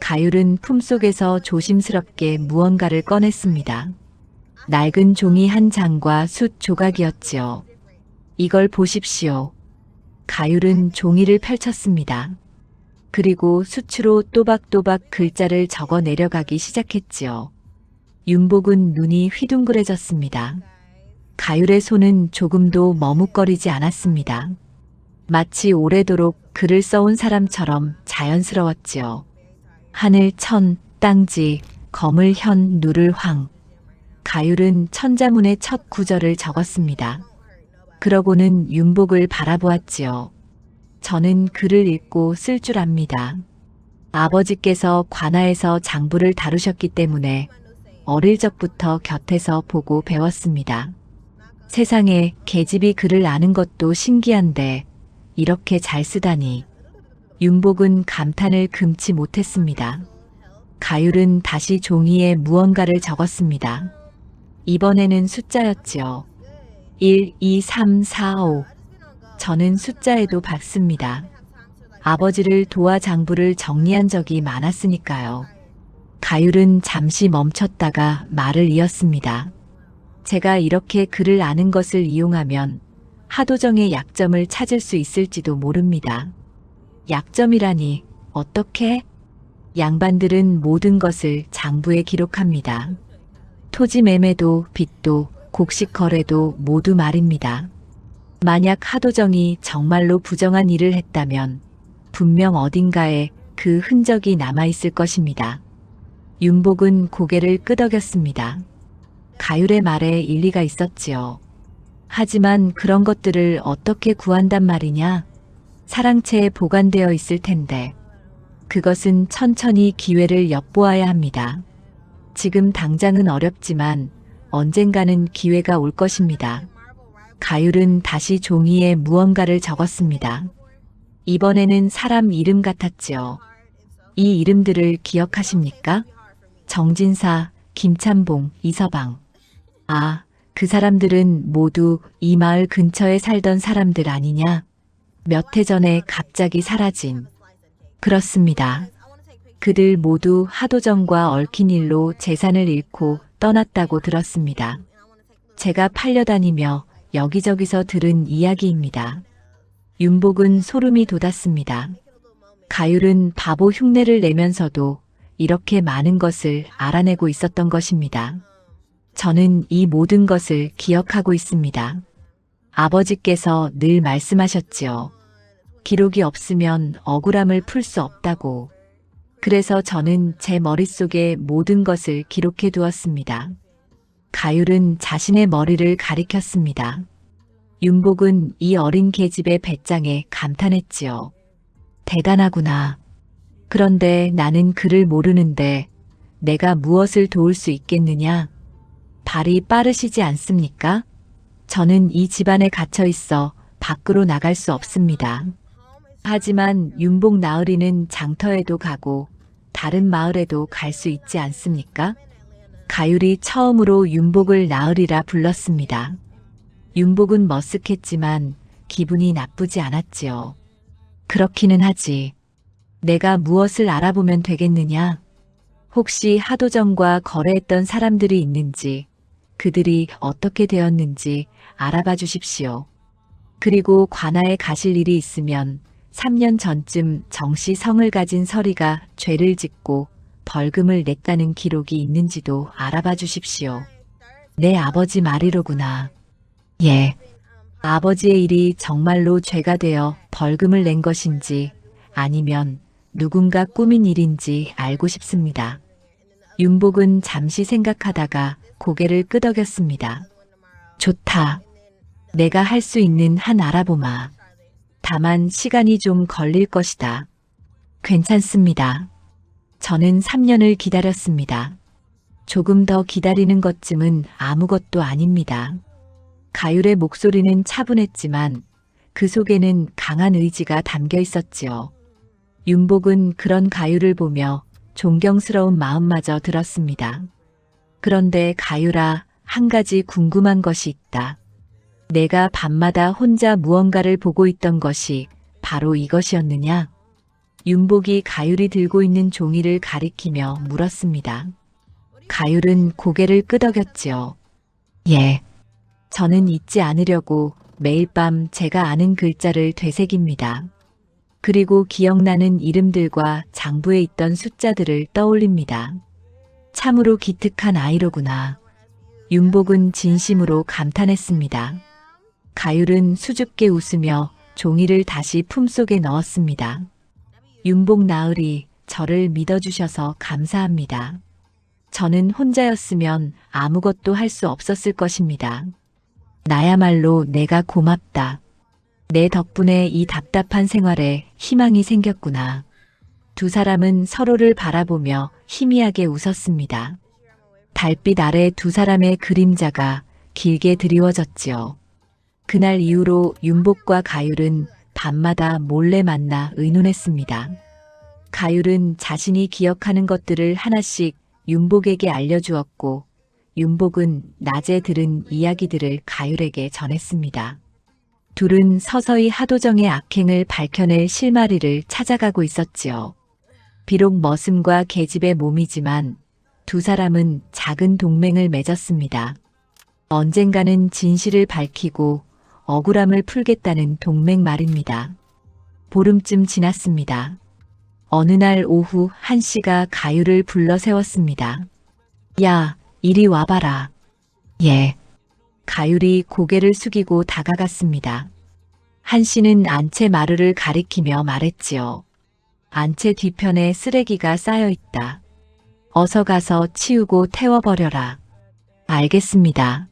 가율은 품속에서 조심스럽게 무언가를 꺼냈습니다. 낡은 종이 한 장과 숫 조각이었지요. 이걸 보십시오. 가율은 종이를 펼쳤습니다. 그리고 수치로 또박또박 글자를 적어 내려가기 시작했지요. 윤복은 눈이 휘둥그레졌습니다. 가율의 손은 조금도 머뭇거리지 않았습니다. 마치 오래도록 글을 써온 사람처럼 자연스러웠지요. 하늘 천, 땅지, 검을 현, 누를 황. 가율은 천자문의 첫 구절을 적었습니다. 그러고는 윤복을 바라보았지요. 저는 글을 읽고 쓸 줄 압니다. 아버지께서 관아에서 장부를 다루셨기 때문에 어릴 적부터 곁에서 보고 배웠습니다. 세상에 계집이 글을 아는 것도 신기한데 이렇게 잘 쓰다니. 윤복은 감탄을 금치 못했습니다. 가율은 다시 종이에 무언가를 적었습니다. 이번에는 숫자였지요. 1, 2, 3, 4, 5. 저는 숫자에도 밝습니다. 아버지를 도와 장부를 정리한 적이 많았으니까요. 가율은 잠시 멈췄다가 말을 이었습니다. 제가 이렇게 글을 아는 것을 이용하면 하도정의 약점을 찾을 수 있을지도 모릅니다. 약점이라니 어떻게? 양반들은 모든 것을 장부에 기록합니다. 토지 매매도 빚도 곡식 거래도 모두 말입니다. 만약 하도정이 정말로 부정한 일을 했다면 분명 어딘가에 그 흔적이 남아있을 것입니다. 윤복은 고개를 끄덕였습니다. 가율의 말에 일리가 있었지요. 하지만 그런 것들을 어떻게 구한단 말이냐? 사랑채에 보관되어 있을 텐데. 그것은 천천히 기회를 엿보아야 합니다. 지금 당장은 어렵지만 언젠가는 기회가 올 것입니다. 가율은 다시 종이에 무언가를 적었습니다. 이번에는 사람 이름 같았지요. 이 이름들을 기억하십니까? 정진사, 김찬봉, 이서방. 아, 그 사람들은 모두 이 마을 근처에 살던 사람들 아니냐? 몇 해 전에 갑자기 사라진. 그렇습니다. 그들 모두 하도정과 얽힌 일로 재산을 잃고 떠났다고 들었습니다. 제가 팔려다니며 여기저기서 들은 이야기입니다. 윤복은 소름이 돋았습니다. 가율은 바보 흉내를 내면서도 이렇게 많은 것을 알아내고 있었던 것입니다. 저는 이 모든 것을 기억하고 있습니다. 아버지께서 늘 말씀하셨지요. 기록이 없으면 억울함을 풀 수 없다고. 그래서 저는 제 머릿속에 모든 것을 기록해 두었습니다. 가율은 자신의 머리를 가리켰습니다. 윤복은 이 어린 계집의 배짱에 감탄했지요. 대단하구나. 그런데 나는 글을 모르는데 내가 무엇을 도울 수 있겠느냐? 발이 빠르시지 않습니까? 저는 이 집안에 갇혀 있어 밖으로 나갈 수 없습니다. 하지만 윤복 나으리는 장터에도 가고 다른 마을에도 갈 수 있지 않습니까? 가율이 처음으로 윤복을 나으리라 불렀습니다. 윤복은 머쓱했지만 기분이 나쁘지 않았지요. 그렇기는 하지. 내가 무엇을 알아보면 되겠느냐? 혹시 하도정과 거래했던 사람들이 있는지, 그들이 어떻게 되었는지 알아봐 주십시오. 그리고 관아에 가실 일이 있으면 3년 전쯤 정씨 성을 가진 서리가 죄를 짓고 벌금을 냈다는 기록이 있는지도 알아봐 주십시오. 내 아버지 말이로구나. 예. 아버지의 일이 정말로 죄가 되어 벌금을 낸 것인지 아니면 누군가 꾸민 일인지 알고 싶습니다. 윤복은 잠시 생각하다가 고개를 끄덕였습니다. 좋다. 내가 할 수 있는 한 알아보마. 다만 시간이 좀 걸릴 것이다. 괜찮습니다. 저는 3년을 기다렸습니다. 조금 더 기다리는 것쯤은 아무것도 아닙니다. 가율의 목소리는 차분했지만 그 속에는 강한 의지가 담겨 있었지요. 윤복은 그런 가율을 보며 존경스러운 마음마저 들었습니다. 그런데 가율아, 한 가지 궁금한 것이 있다. 내가 밤마다 혼자 무언가를 보고 있던 것이 바로 이것이었느냐? 윤복이 가율이 들고 있는 종이를 가리키며 물었습니다. 가율은 고개를 끄덕였지요. 예. 저는 잊지 않으려고 매일 밤 제가 아는 글자를 되새깁니다. 그리고 기억나는 이름들과 장부에 있던 숫자들을 떠올립니다. 참으로 기특한 아이로구나. 윤복은 진심으로 감탄했습니다. 가율은 수줍게 웃으며 종이를 다시 품속에 넣었습니다. 윤복 나으리, 저를 믿어주셔서 감사합니다. 저는 혼자였으면 아무것도 할 수 없었을 것입니다. 나야말로 내가 고맙다. 내 덕분에 이 답답한 생활에 희망이 생겼구나. 두 사람은 서로를 바라보며 희미하게 웃었습니다. 달빛 아래 두 사람의 그림자가 길게 드리워졌지요. 그날 이후로 윤복과 가율은 밤마다 몰래 만나 의논했습니다. 가율은 자신이 기억하는 것들을 하나씩 윤복에게 알려주었고, 윤복은 낮에 들은 이야기들을 가율에게 전했습니다. 둘은 서서히 하도정의 악행을 밝혀낼 실마리를 찾아가고 있었지요. 비록 머슴과 계집의 몸이지만 두 사람은 작은 동맹을 맺었습니다. 언젠가는 진실을 밝히고 억울함을 풀겠다는 동맹 말입니다. 보름쯤 지났습니다. 어느 날 오후 한씨가 가율을 불러 세웠습니다. 야, 이리 와봐라. 예. 가율이 고개를 숙이고 다가갔습니다. 한씨는 안채 마루를 가리키며 말했지요. 안채 뒤편에 쓰레기가 쌓여 있다. 어서 가서 치우고 태워버려라. 알겠습니다.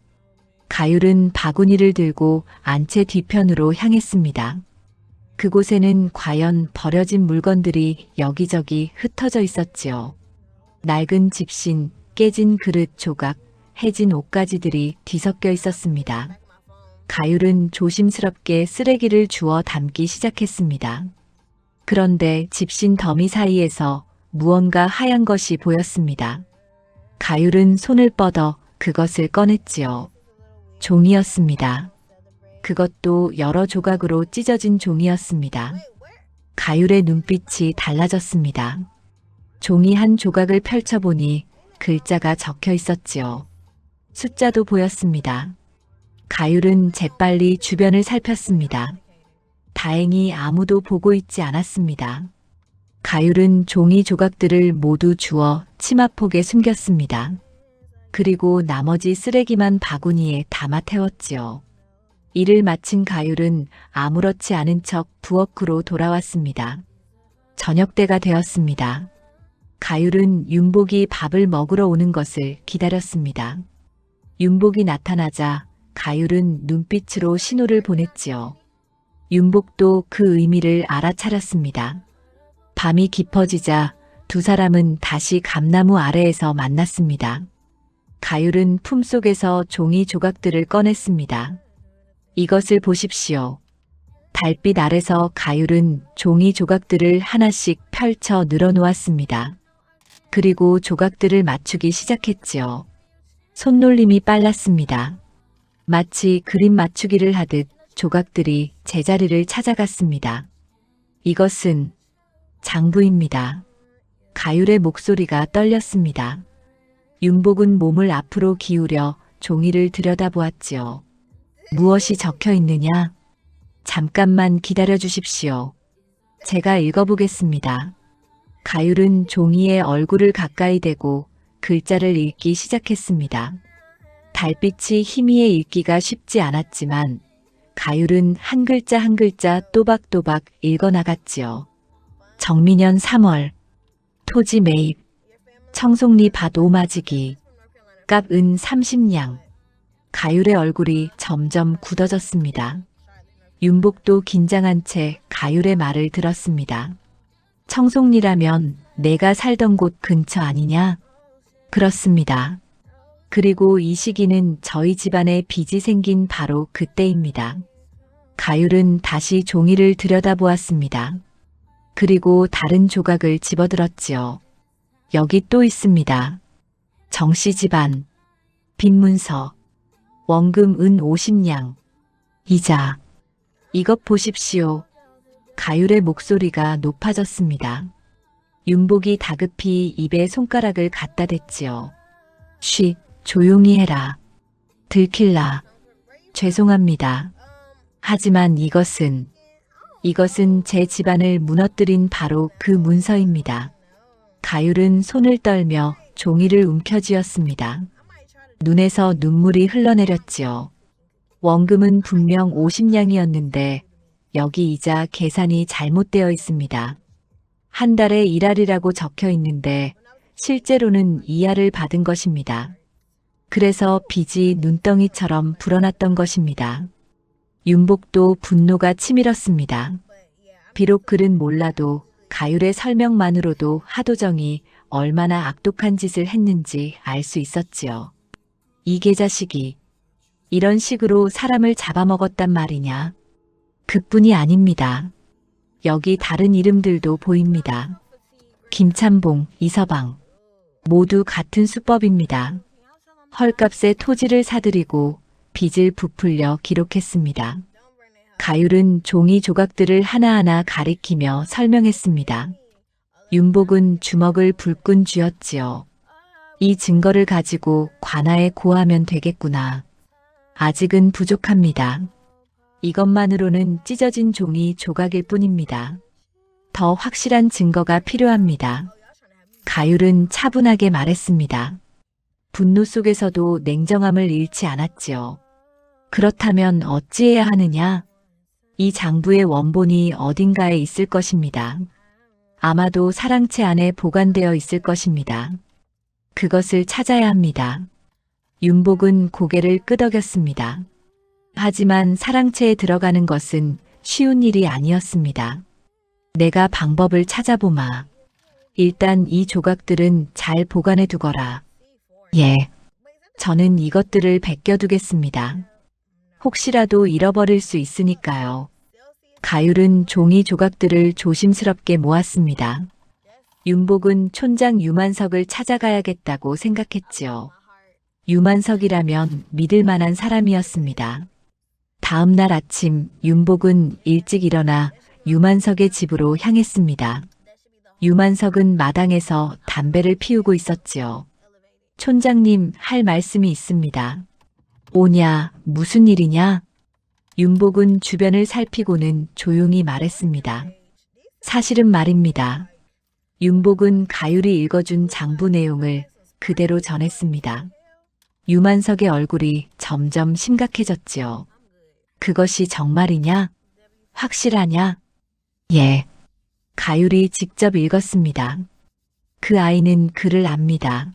가율은 바구니를 들고 안채 뒤편으로 향했습니다. 그곳에는 과연 버려진 물건들이 여기저기 흩어져 있었지요. 낡은 집신, 깨진 그릇 조각, 해진 옷가지들이 뒤섞여 있었습니다. 가율은 조심스럽게 쓰레기를 주워 담기 시작했습니다. 그런데 집신 더미 사이에서 무언가 하얀 것이 보였습니다. 가율은 손을 뻗어 그것을 꺼냈지요. 종이였습니다. 그것도 여러 조각으로 찢어진 종이었습니다. 가율의 눈빛이 달라졌습니다. 종이 한 조각을 펼쳐보니 글자가 적혀 있었지요. 숫자도 보였습니다. 가율은 재빨리 주변을 살폈습니다. 다행히 아무도 보고 있지 않았습니다. 가율은 종이 조각들을 모두 주워 치마폭에 숨겼습니다. 그리고 나머지 쓰레기만 바구니에 담아 태웠지요. 일을 마친 가율은 아무렇지 않은 척 부엌으로 돌아왔습니다. 저녁때가 되었습니다. 가율은 윤복이 밥을 먹으러 오는 것을 기다렸습니다. 윤복이 나타나자 가율은 눈빛으로 신호를 보냈지요. 윤복도 그 의미를 알아차렸습니다. 밤이 깊어지자 두 사람은 다시 감나무 아래에서 만났습니다. 가율은 품속에서 종이 조각들을 꺼냈습니다. 이것을 보십시오. 달빛 아래서 가율은 종이 조각들을 하나씩 펼쳐 늘어놓았습니다. 그리고 조각들을 맞추기 시작했지요. 손놀림이 빨랐습니다. 마치 그림 맞추기를 하듯 조각들이 제자리를 찾아갔습니다. 이것은 장부입니다. 가율의 목소리가 떨렸습니다. 윤복은 몸을 앞으로 기울여 종이를 들여다보았지요. 무엇이 적혀 있느냐? 잠깐만 기다려 주십시오. 제가 읽어보겠습니다. 가율은 종이에 얼굴을 가까이 대고 글자를 읽기 시작했습니다. 달빛이 희미해 읽기가 쉽지 않았지만 가율은 한 글자 한 글자 또박또박 읽어나갔지요. 정민년 3월, 토지 매입, 청송리 밭 오마지기, 값 은 30냥. 가율의 얼굴이 점점 굳어졌습니다. 윤복도 긴장한 채 가율의 말을 들었습니다. 청송리라면 내가 살던 곳 근처 아니냐? 그렇습니다. 그리고 이 시기는 저희 집안에 빚이 생긴 바로 그때입니다. 가율은 다시 종이를 들여다보았습니다. 그리고 다른 조각을 집어들었지요. 여기 또 있습니다. 정씨 집안, 빈문서, 원금 은 50냥, 이자. 이것 보십시오. 가율의 목소리가 높아졌습니다. 윤복이 다급히 입에 손가락을 갖다 댔지요. 쉿, 조용히 해라. 들킬라. 죄송합니다. 하지만 이것은 제 집안을 무너뜨린 바로 그 문서입니다. 가율은 손을 떨며 종이를 움켜쥐었습니다. 눈에서 눈물이 흘러내렸지요. 원금은 분명 50냥이었는데 여기 이자 계산이 잘못되어 있습니다. 한 달에 1알이라고 적혀 있는데 실제로는 2알을 받은 것입니다. 그래서 빚이 눈덩이처럼 불어났던 것입니다. 윤복도 분노가 치밀었습니다. 비록 그는 몰라도 가율의 설명만으로도 하도정이 얼마나 악독한 짓을 했는지 알 수 있었지요. 이 개자식이 이런 식으로 사람을 잡아먹었단 말이냐? 그뿐이 아닙니다. 여기 다른 이름들도 보입니다. 김참봉, 이서방 모두 같은 수법입니다. 헐값에 토지를 사들이고 빚을 부풀려 기록했습니다. 가율은 종이 조각들을 하나하나 가리키며 설명했습니다. 윤복은 주먹을 불끈 쥐었지요. 이 증거를 가지고 관아에 고하면 되겠구나. 아직은 부족합니다. 이것만으로는 찢어진 종이 조각일 뿐입니다. 더 확실한 증거가 필요합니다. 가율은 차분하게 말했습니다. 분노 속에서도 냉정함을 잃지 않았지요. 그렇다면 어찌해야 하느냐? 이 장부의 원본이 어딘가에 있을 것입니다. 아마도 사랑채 안에 보관되어 있을 것입니다. 그것을 찾아야 합니다. 윤복은 고개를 끄덕였습니다. 하지만 사랑채에 들어가는 것은 쉬운 일이 아니었습니다. 내가 방법을 찾아보마. 일단 이 조각들은 잘 보관해 두거라. 예. 저는 이것들을 베껴두겠습니다. 혹시라도 잃어버릴 수 있으니까요. 가율은 종이 조각들을 조심스럽게 모았습니다. 윤복은 촌장 유만석을 찾아가야겠다고 생각했지요. 유만석이라면 믿을 만한 사람이었습니다. 다음 날 아침 윤복은 일찍 일어나 유만석의 집으로 향했습니다. 유만석은 마당에서 담배를 피우고 있었지요. 촌장님, 할 말씀이 있습니다. 오냐, 무슨 일이냐? 윤복은 주변을 살피고는 조용히 말했습니다. 사실은 말입니다. 윤복은 가율이 읽어준 장부 내용을 그대로 전했습니다. 유만석의 얼굴이 점점 심각해졌지요. 그것이 정말이냐? 확실하냐? 예. 가율이 직접 읽었습니다. 그 아이는 글을 압니다.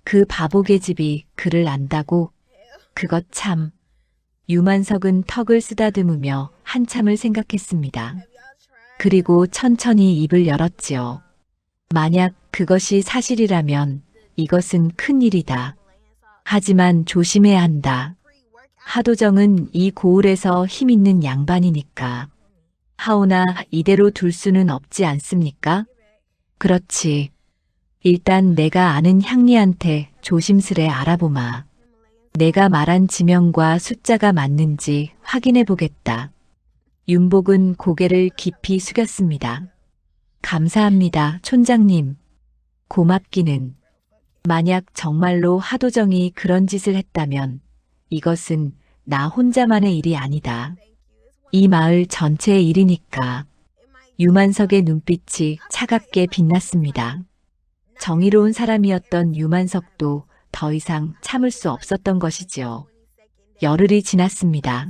그 바보 계집이 글을 안다고? 그것 참. 유만석은 턱을 쓰다듬으며 한참을 생각했습니다. 그리고 천천히 입을 열었지요. 만약 그것이 사실이라면 이것은 큰일이다. 하지만 조심해야 한다. 하도정은 이 고을에서 힘 있는 양반이니까. 하오나 이대로 둘 수는 없지 않습니까? 그렇지. 일단 내가 아는 향리한테 조심스레 알아보마. 내가 말한 지명과 숫자가 맞는지 확인해 보겠다. 윤복은 고개를 깊이 숙였습니다. 감사합니다, 촌장님. 고맙기는. 만약 정말로 하도정이 그런 짓을 했다면 이것은 나 혼자만의 일이 아니다. 이 마을 전체의 일이니까. 유만석의 눈빛이 차갑게 빛났습니다. 정의로운 사람이었던 유만석도 더 이상 참을 수 없었던 것이지요. 열흘이 지났습니다.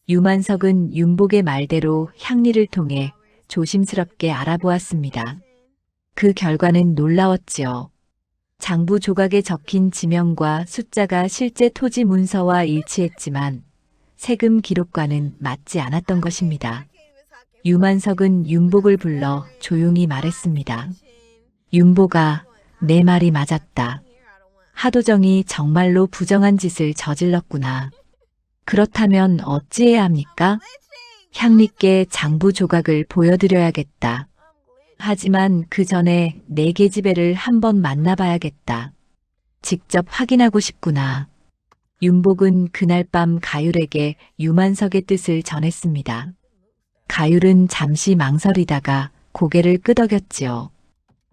유만석은 윤복의 말대로 향리를 통해 조심스럽게 알아보았습니다. 그 결과는 놀라웠지요. 장부 조각에 적힌 지명과 숫자가 실제 토지 문서와 일치했지만 세금 기록과는 맞지 않았던 것입니다. 유만석은 윤복을 불러 조용히 말했습니다. 윤복아, 내 말이 맞았다. 하도정이 정말로 부정한 짓을 저질렀구나. 그렇다면 어찌해야 합니까? 향리께 장부 조각을 보여드려야겠다. 하지만 그 전에 내 계집애를 한번 만나봐야겠다. 직접 확인하고 싶구나. 윤복은 그날 밤 가율에게 유만석의 뜻을 전했습니다. 가율은 잠시 망설이다가 고개를 끄덕였지요.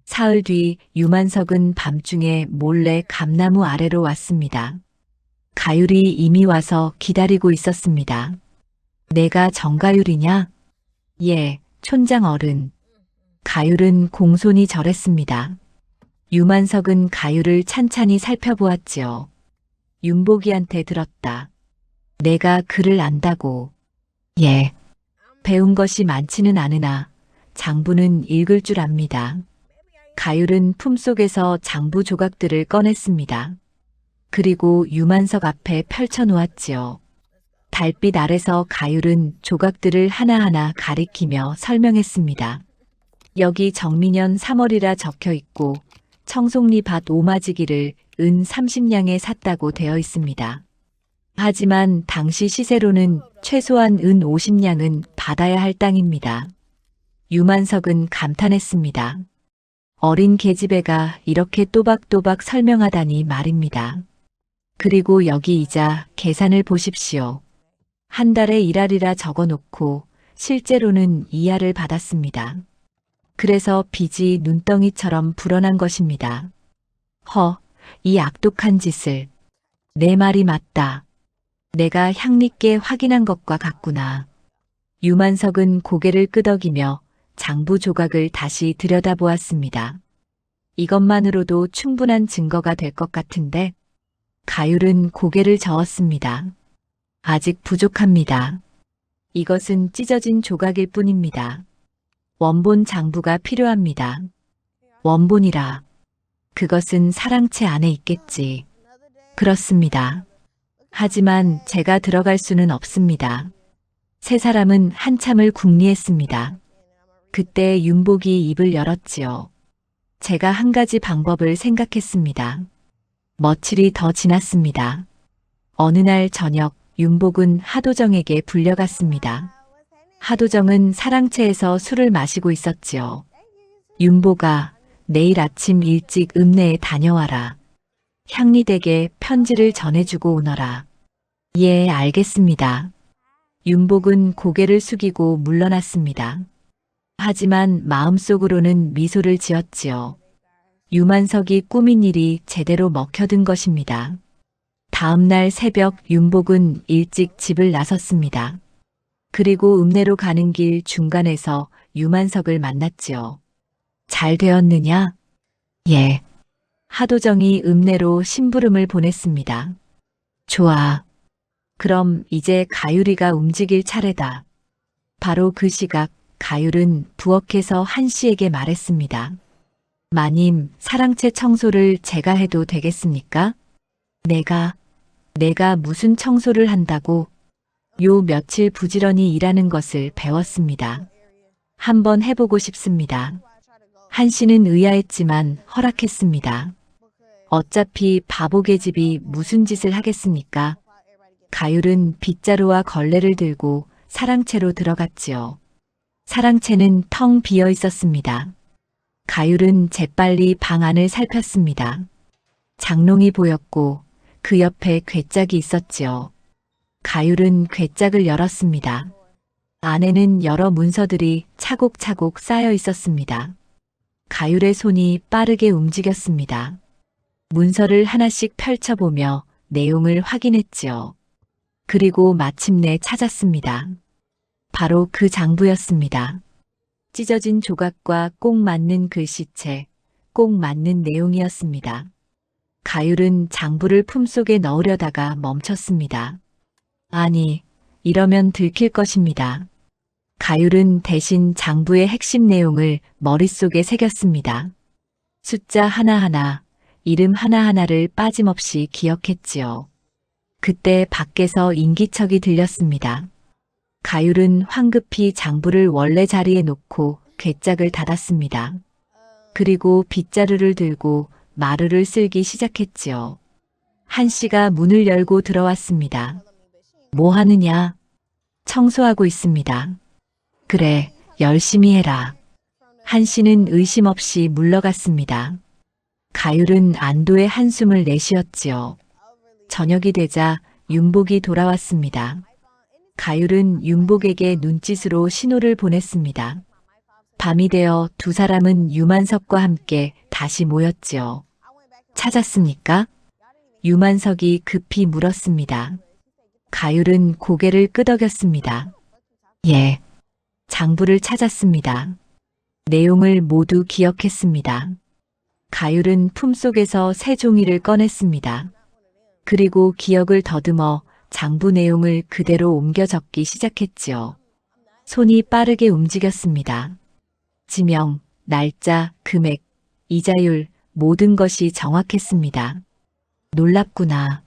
사흘 뒤 유만석은 밤중에 몰래 감나무 아래로 왔습니다. 가율이 이미 와서 기다리고 있었습니다. 내가 정가율이냐? 예, 촌장 어른. 가율은 공손히 절했습니다. 유만석은 가유를 찬찬히 살펴보았지요. 윤복이한테 들었다. 내가 글을 안다고. 예. 배운 것이 많지는 않으나 장부는 읽을 줄 압니다. 가율은 품속에서 장부 조각들을 꺼냈습니다. 그리고 유만석 앞에 펼쳐놓았지요. 달빛 아래서 가율은 조각들을 하나하나 가리키며 설명했습니다. 여기 정민년 3월이라 적혀 있고 청송리 밭 오마지기를 은 30냥에 샀다고 되어 있습니다. 하지만 당시 시세로는 최소한 은 50냥은 받아야 할 땅입니다. 유만석은 감탄했습니다. 어린 계집애가 이렇게 또박또박 설명하다니 말입니다. 그리고 여기 이자 계산을 보십시오. 한 달에 1알이라 적어놓고 실제로는 2알을 받았습니다. 그래서 빚이 눈덩이처럼 불어난 것입니다. 이 악독한 짓을. 내 말이 맞다. 내가 향리께 확인한 것과 같구나. 유만석은 고개를 끄덕이며 장부 조각을 다시 들여다보았습니다. 이것만으로도 충분한 증거가 될 것 같은데 가율은 고개를 저었습니다. 아직 부족합니다. 이것은 찢어진 조각일 뿐입니다. 원본 장부가 필요합니다. 원본이라. 그것은 사랑채 안에 있겠지. 그렇습니다. 하지만 제가 들어갈 수는 없습니다. 세 사람은 한참을 궁리했습니다. 그때 윤복이 입을 열었지요. 제가 한 가지 방법을 생각했습니다. 며칠이 더 지났습니다. 어느 날 저녁 윤복은 하도정에게 불려갔습니다. 하도정은 사랑채에서 술을 마시고 있었지요. 윤복아, 내일 아침 일찍 읍내에 다녀와라. 향리댁에 편지를 전해주고 오너라. 예, 알겠습니다. 윤복은 고개를 숙이고 물러났습니다. 하지만 마음속으로는 미소를 지었지요. 유만석이 꾸민 일이 제대로 먹혀든 것입니다. 다음 날 새벽 윤복은 일찍 집을 나섰습니다. 그리고 읍내로 가는 길 중간에서 유만석을 만났지요. 잘 되었느냐? 예. 하도정이 읍내로 심부름을 보냈습니다. 좋아. 그럼 이제 가율이가 움직일 차례다. 바로 그 시각 가율은 부엌에서 한씨에게 말했습니다. 마님, 사랑채 청소를 제가 해도 되겠습니까? 내가 무슨 청소를 한다고? 요 며칠 부지런히 일하는 것을 배웠습니다. 한번 해보고 싶습니다. 한씨는 의아했지만 허락했습니다. 어차피 바보 계집이 무슨 짓을 하겠습니까? 가율은 빗자루와 걸레를 들고 사랑채로 들어갔지요. 사랑채는 텅 비어 있었습니다. 가율은 재빨리 방 안을 살폈습니다. 장롱이 보였고 그 옆에 괴짝이 있었지요. 가율은 괴짝을 열었습니다. 안에는 여러 문서들이 차곡차곡 쌓여 있었습니다. 가율의 손이 빠르게 움직였습니다. 문서를 하나씩 펼쳐보며 내용을 확인했지요. 그리고 마침내 찾았습니다. 바로 그 장부였습니다. 찢어진 조각과 꼭 맞는 글씨체, 꼭 맞는 내용이었습니다. 가율은 장부를 품속에 넣으려다가 멈췄습니다. 아니, 이러면 들킬 것입니다. 가율은 대신 장부의 핵심 내용을 머릿속에 새겼습니다. 숫자 하나하나, 이름 하나하나를 빠짐없이 기억했지요. 그때 밖에서 인기척이 들렸습니다. 가율은 황급히 장부를 원래 자리에 놓고 괴짝을 닫았습니다. 그리고 빗자루를 들고 마루를 쓸기 시작했지요. 한씨가 문을 열고 들어왔습니다. 뭐 하느냐? 청소하고 있습니다. 그래, 열심히 해라. 한씨는 의심 없이 물러갔습니다. 가율은 안도의 한숨을 내쉬었지요. 저녁이 되자 윤복이 돌아왔습니다. 가율은 윤복에게 눈짓으로 신호를 보냈습니다. 밤이 되어 두 사람은 유만석과 함께 다시 모였지요. 찾았습니까? 유만석이 급히 물었습니다. 가율은 고개를 끄덕였습니다. 예. 장부를 찾았습니다. 내용을 모두 기억했습니다. 가율은 품속에서 새 종이를 꺼냈습니다. 그리고 기억을 더듬어 장부 내용을 그대로 옮겨 적기 시작했지요. 손이 빠르게 움직였습니다. 지명, 날짜, 금액, 이자율, 모든 것이 정확했습니다. 놀랍구나.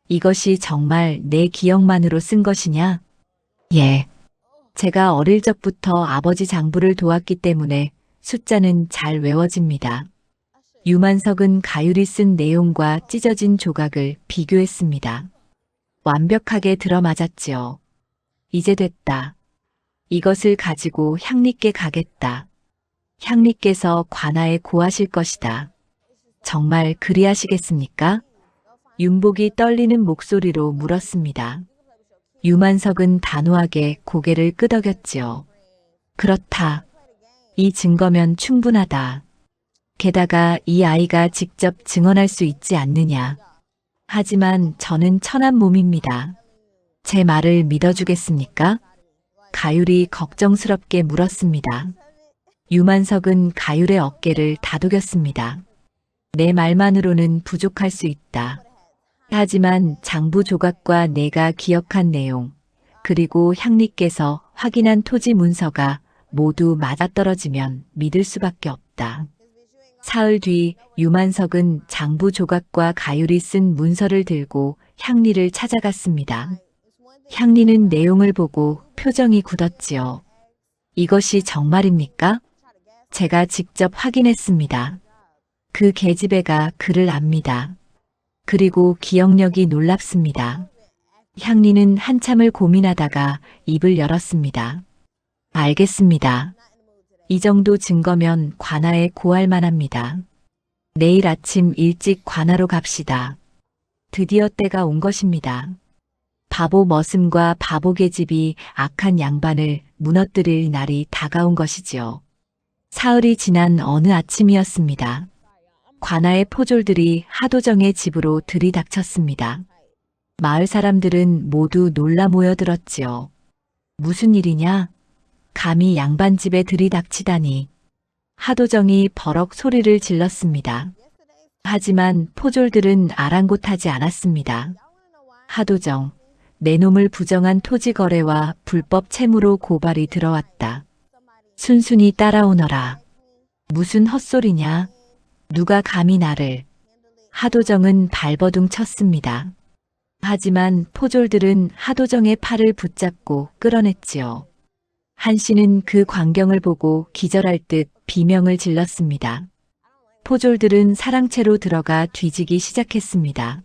이것이 정말 내 기억만으로 쓴 것이냐? 예. 제가 어릴 적부터 아버지 장부를 도왔기 때문에 숫자는 잘 외워집니다. 유만석은 가율이 쓴 내용과 찢어진 조각을 비교했습니다. 완벽하게 들어맞았지요. 이제 됐다. 이것을 가지고 향리께 가겠다. 향리께서 관아에 고하실 것이다. 정말 그리하시겠습니까? 윤복이 떨리는 목소리로 물었습니다. 유만석은 단호하게 고개를 끄덕였지요. 그렇다. 이 증거면 충분하다. 게다가 이 아이가 직접 증언할 수 있지 않느냐. 하지만 저는 천한 몸입니다. 제 말을 믿어주겠습니까? 가율이 걱정스럽게 물었습니다. 유만석은 가율의 어깨를 다독였습니다. 내 말만으로는 부족할 수 있다. 하지만 장부 조각과 내가 기억한 내용, 그리고 향리께서 확인한 토지 문서가 모두 맞아떨어지면 믿을 수밖에 없다. 사흘 뒤 유만석은 장부 조각과 가율이 쓴 문서를 들고 향리를 찾아갔습니다. 향리는 내용을 보고 표정이 굳었지요. 이것이 정말입니까? 제가 직접 확인했습니다. 그 계집애가 그를 압니다. 그리고 기억력이 놀랍습니다. 향리는 한참을 고민하다가 입을 열었습니다. 알겠습니다. 이 정도 증거면 관아에 고할 만합니다. 내일 아침 일찍 관아로 갑시다. 드디어 때가 온 것입니다. 바보 머슴과 바보 계집이 악한 양반을 무너뜨릴 날이 다가온 것이지요. 사흘이 지난 어느 아침이었습니다. 관아의 포졸들이 하도정의 집으로 들이닥쳤습니다. 마을 사람들은 모두 놀라 모여들었지요. 무슨 일이냐? 감히 양반 집에 들이닥치다니. 하도정이 버럭 소리를 질렀습니다. 하지만 포졸들은 아랑곳하지 않았습니다. 하도정, 내 놈을 부정한 토지 거래와 불법 채무로 고발이 들어왔다. 순순히 따라오너라. 무슨 헛소리냐? 누가 감히 나를. 하도정은 발버둥 쳤습니다. 하지만 포졸들은 하도정의 팔을 붙잡고 끌어냈지요. 한씨는 그 광경을 보고 기절할 듯 비명을 질렀습니다. 포졸들은 사랑채로 들어가 뒤지기 시작했습니다.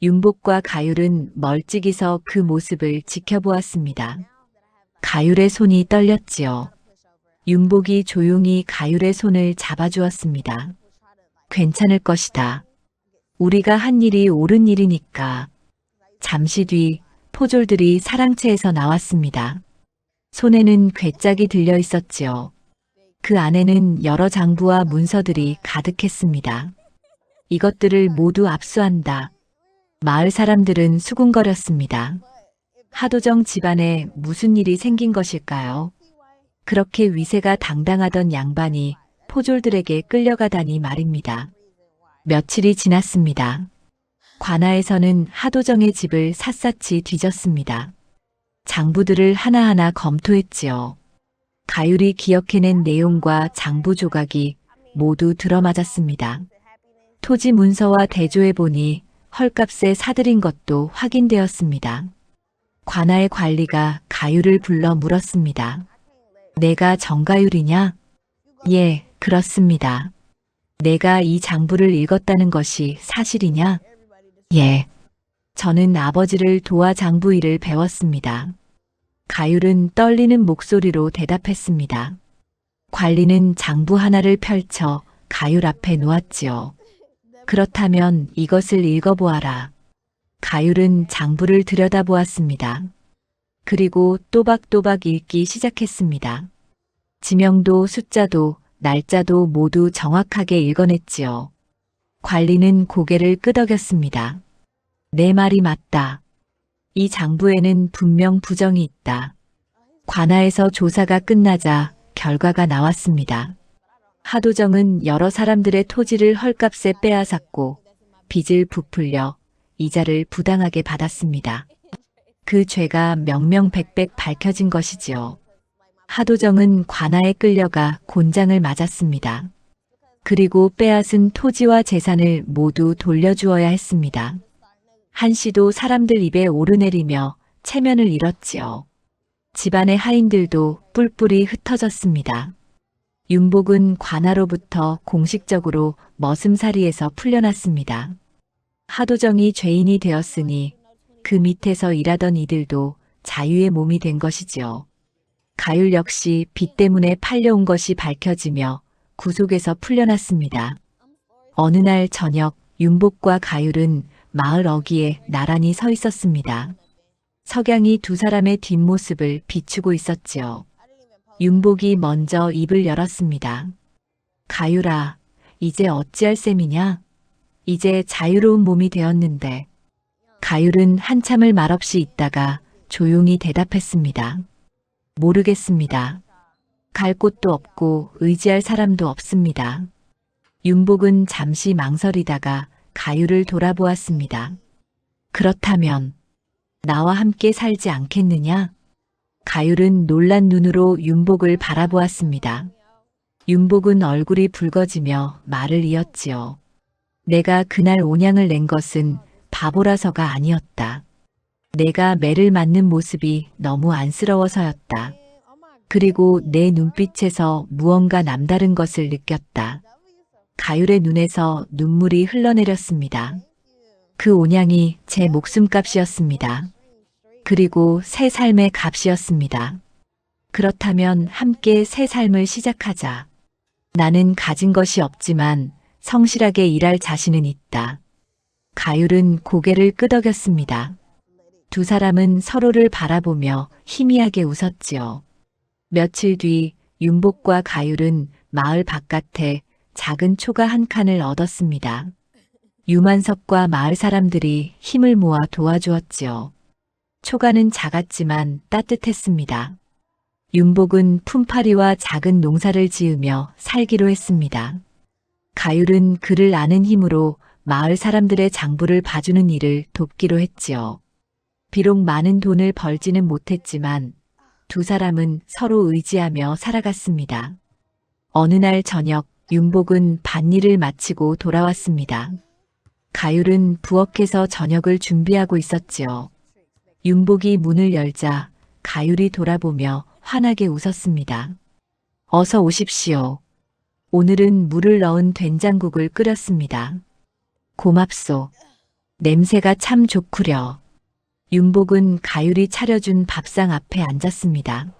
윤복과 가율은 멀찍이서 그 모습을 지켜보았습니다. 가율의 손이 떨렸지요. 윤복이 조용히 가율의 손을 잡아주었습니다. 괜찮을 것이다. 우리가 한 일이 옳은 일이니까. 잠시 뒤 포졸들이 사랑채에서 나왔습니다. 손에는 괴짝이 들려 있었지요. 그 안에는 여러 장부와 문서들이 가득했습니다. 이것들을 모두 압수한다. 마을 사람들은 수군거렸습니다. 하도정 집안에 무슨 일이 생긴 것일까요? 그렇게 위세가 당당하던 양반이 포졸들에게 끌려가다니 말입니다. 며칠이 지났습니다. 관아에서는 하도정의 집을 샅샅이 뒤졌습니다. 장부들을 하나하나 검토했지요. 가율이 기억해낸 내용과 장부 조각이 모두 들어맞았습니다. 토지 문서와 대조해 보니 헐값에 사들인 것도 확인되었습니다. 관아의 관리가 가율을 불러 물었습니다. 내가 정가율이냐? 예, 그렇습니다. 내가 이 장부를 읽었다는 것이 사실이냐? 예. 저는 아버지를 도와 장부 일을 배웠습니다. 가율은 떨리는 목소리로 대답했습니다. 관리는 장부 하나를 펼쳐 가율 앞에 놓았지요. 그렇다면 이것을 읽어보아라. 가율은 장부를 들여다보았습니다. 그리고 또박또박 읽기 시작했습니다. 지명도 숫자도 날짜도 모두 정확하게 읽어냈지요. 관리는 고개를 끄덕였습니다. 내 말이 맞다. 이 장부에는 분명 부정이 있다. 관아에서 조사가 끝나자 결과가 나왔습니다. 하도정은 여러 사람들의 토지를 헐값에 빼앗았고 빚을 부풀려 이자를 부당하게 받았습니다. 그 죄가 명명백백 밝혀진 것이지요. 하도정은 관아에 끌려가 곤장을 맞았습니다. 그리고 빼앗은 토지와 재산을 모두 돌려주어야 했습니다. 한씨도 사람들 입에 오르내리며 체면을 잃었지요. 집안의 하인들도 뿔뿔이 흩어졌습니다. 윤복은 관아로부터 공식적으로 머슴살이에서 풀려났습니다. 하도정이 죄인이 되었으니 그 밑에서 일하던 이들도 자유의 몸이 된 것이지요. 가율 역시 빚 때문에 팔려온 것이 밝혀지며 구속에서 풀려났습니다. 어느 날 저녁 윤복과 가율은 마을 어귀에 나란히 서 있었습니다. 석양이 두 사람의 뒷모습을 비추고 있었지요. 윤복이 먼저 입을 열었습니다. 가율아, 이제 어찌할 셈이냐? 이제 자유로운 몸이 되었는데. 가율은 한참을 말없이 있다가 조용히 대답했습니다. 모르겠습니다. 갈 곳도 없고 의지할 사람도 없습니다. 윤복은 잠시 망설이다가 가율을 돌아보았습니다. 그렇다면 나와 함께 살지 않겠느냐? 가율은 놀란 눈으로 윤복을 바라보았습니다. 윤복은 얼굴이 붉어지며 말을 이었지요. 내가 그날 온양을 낸 것은 바보라서가 아니었다. 내가 매를 맞는 모습이 너무 안쓰러워서였다. 그리고 내 눈빛에서 무언가 남다른 것을 느꼈다. 가율의 눈에서 눈물이 흘러내렸습니다. 그 온양이 제 목숨값이었습니다. 그리고 새 삶의 값이었습니다. 그렇다면 함께 새 삶을 시작하자. 나는 가진 것이 없지만 성실하게 일할 자신은 있다. 가율은 고개를 끄덕였습니다. 두 사람은 서로를 바라보며 희미하게 웃었지요. 며칠 뒤 윤복과 가율은 마을 바깥에 작은 초가 한 칸을 얻었습니다. 유만석과 마을 사람들이 힘을 모아 도와주었지요. 초가는 작았지만 따뜻했습니다. 윤복은 품팔이와 작은 농사를 지으며 살기로 했습니다. 가율은 그를 아는 힘으로 마을 사람들의 장부를 봐주는 일을 돕기로 했지요. 비록 많은 돈을 벌지는 못했지만 두 사람은 서로 의지하며 살아갔습니다. 어느 날 저녁 윤복은 밭일을 마치고 돌아왔습니다. 가율은 부엌에서 저녁을 준비하고 있었지요. 윤복이 문을 열자 가율이 돌아보며 환하게 웃었습니다. 어서 오십시오. 오늘은 물을 넣은 된장국을 끓였습니다. 고맙소. 냄새가 참 좋구려. 윤복은 가율이 차려준 밥상 앞에 앉았습니다.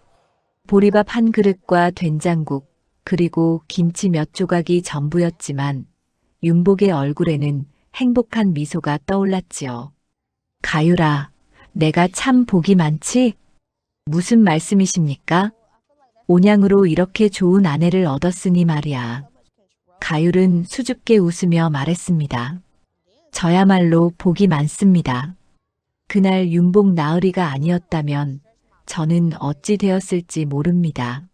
보리밥 한 그릇과 된장국, 그리고 김치 몇 조각이 전부였지만 윤복의 얼굴에는 행복한 미소가 떠올랐지요. 가율아, 내가 참 복이 많지? 무슨 말씀이십니까? 온양으로 이렇게 좋은 아내를 얻었으니 말이야. 가율은 수줍게 웃으며 말했습니다. 저야말로 복이 많습니다. 그날 윤복 나으리가 아니었다면 저는 어찌 되었을지 모릅니다.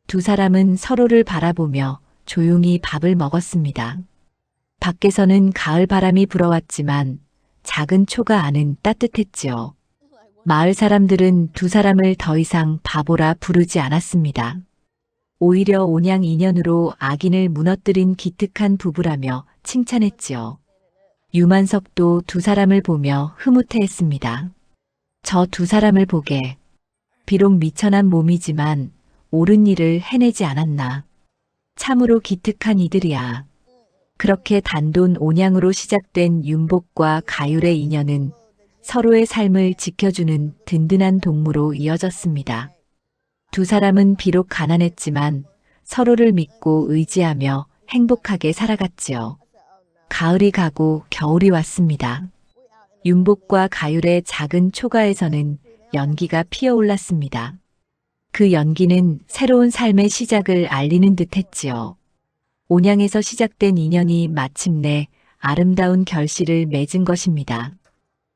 두 사람은 서로를 바라보며 조용히 밥을 먹었습니다. 밖에서는 가을 바람이 불어왔지만 작은 초가 안은 따뜻했지요. 마을 사람들은 두 사람을 더 이상 바보라 부르지 않았습니다. 오히려 온양 인연으로 악인을 무너뜨린 기특한 부부라며 칭찬했지요. 유만석도 두 사람을 보며 흐뭇해했습니다. 저 두 사람을 보게. 비록 미천한 몸이지만 옳은 일을 해내지 않았나. 참으로 기특한 이들이야. 그렇게 단돈 온양으로 시작된 윤복과 가율의 인연은 서로의 삶을 지켜주는 든든한 동무로 이어졌습니다. 두 사람은 비록 가난했지만 서로를 믿고 의지하며 행복하게 살아갔지요. 가을이 가고 겨울이 왔습니다. 윤복과 가율의 작은 초가에서는 연기가 피어올랐습니다. 그 연기는 새로운 삶의 시작을 알리는 듯 했지요. 온양에서 시작된 인연이 마침내 아름다운 결실을 맺은 것입니다.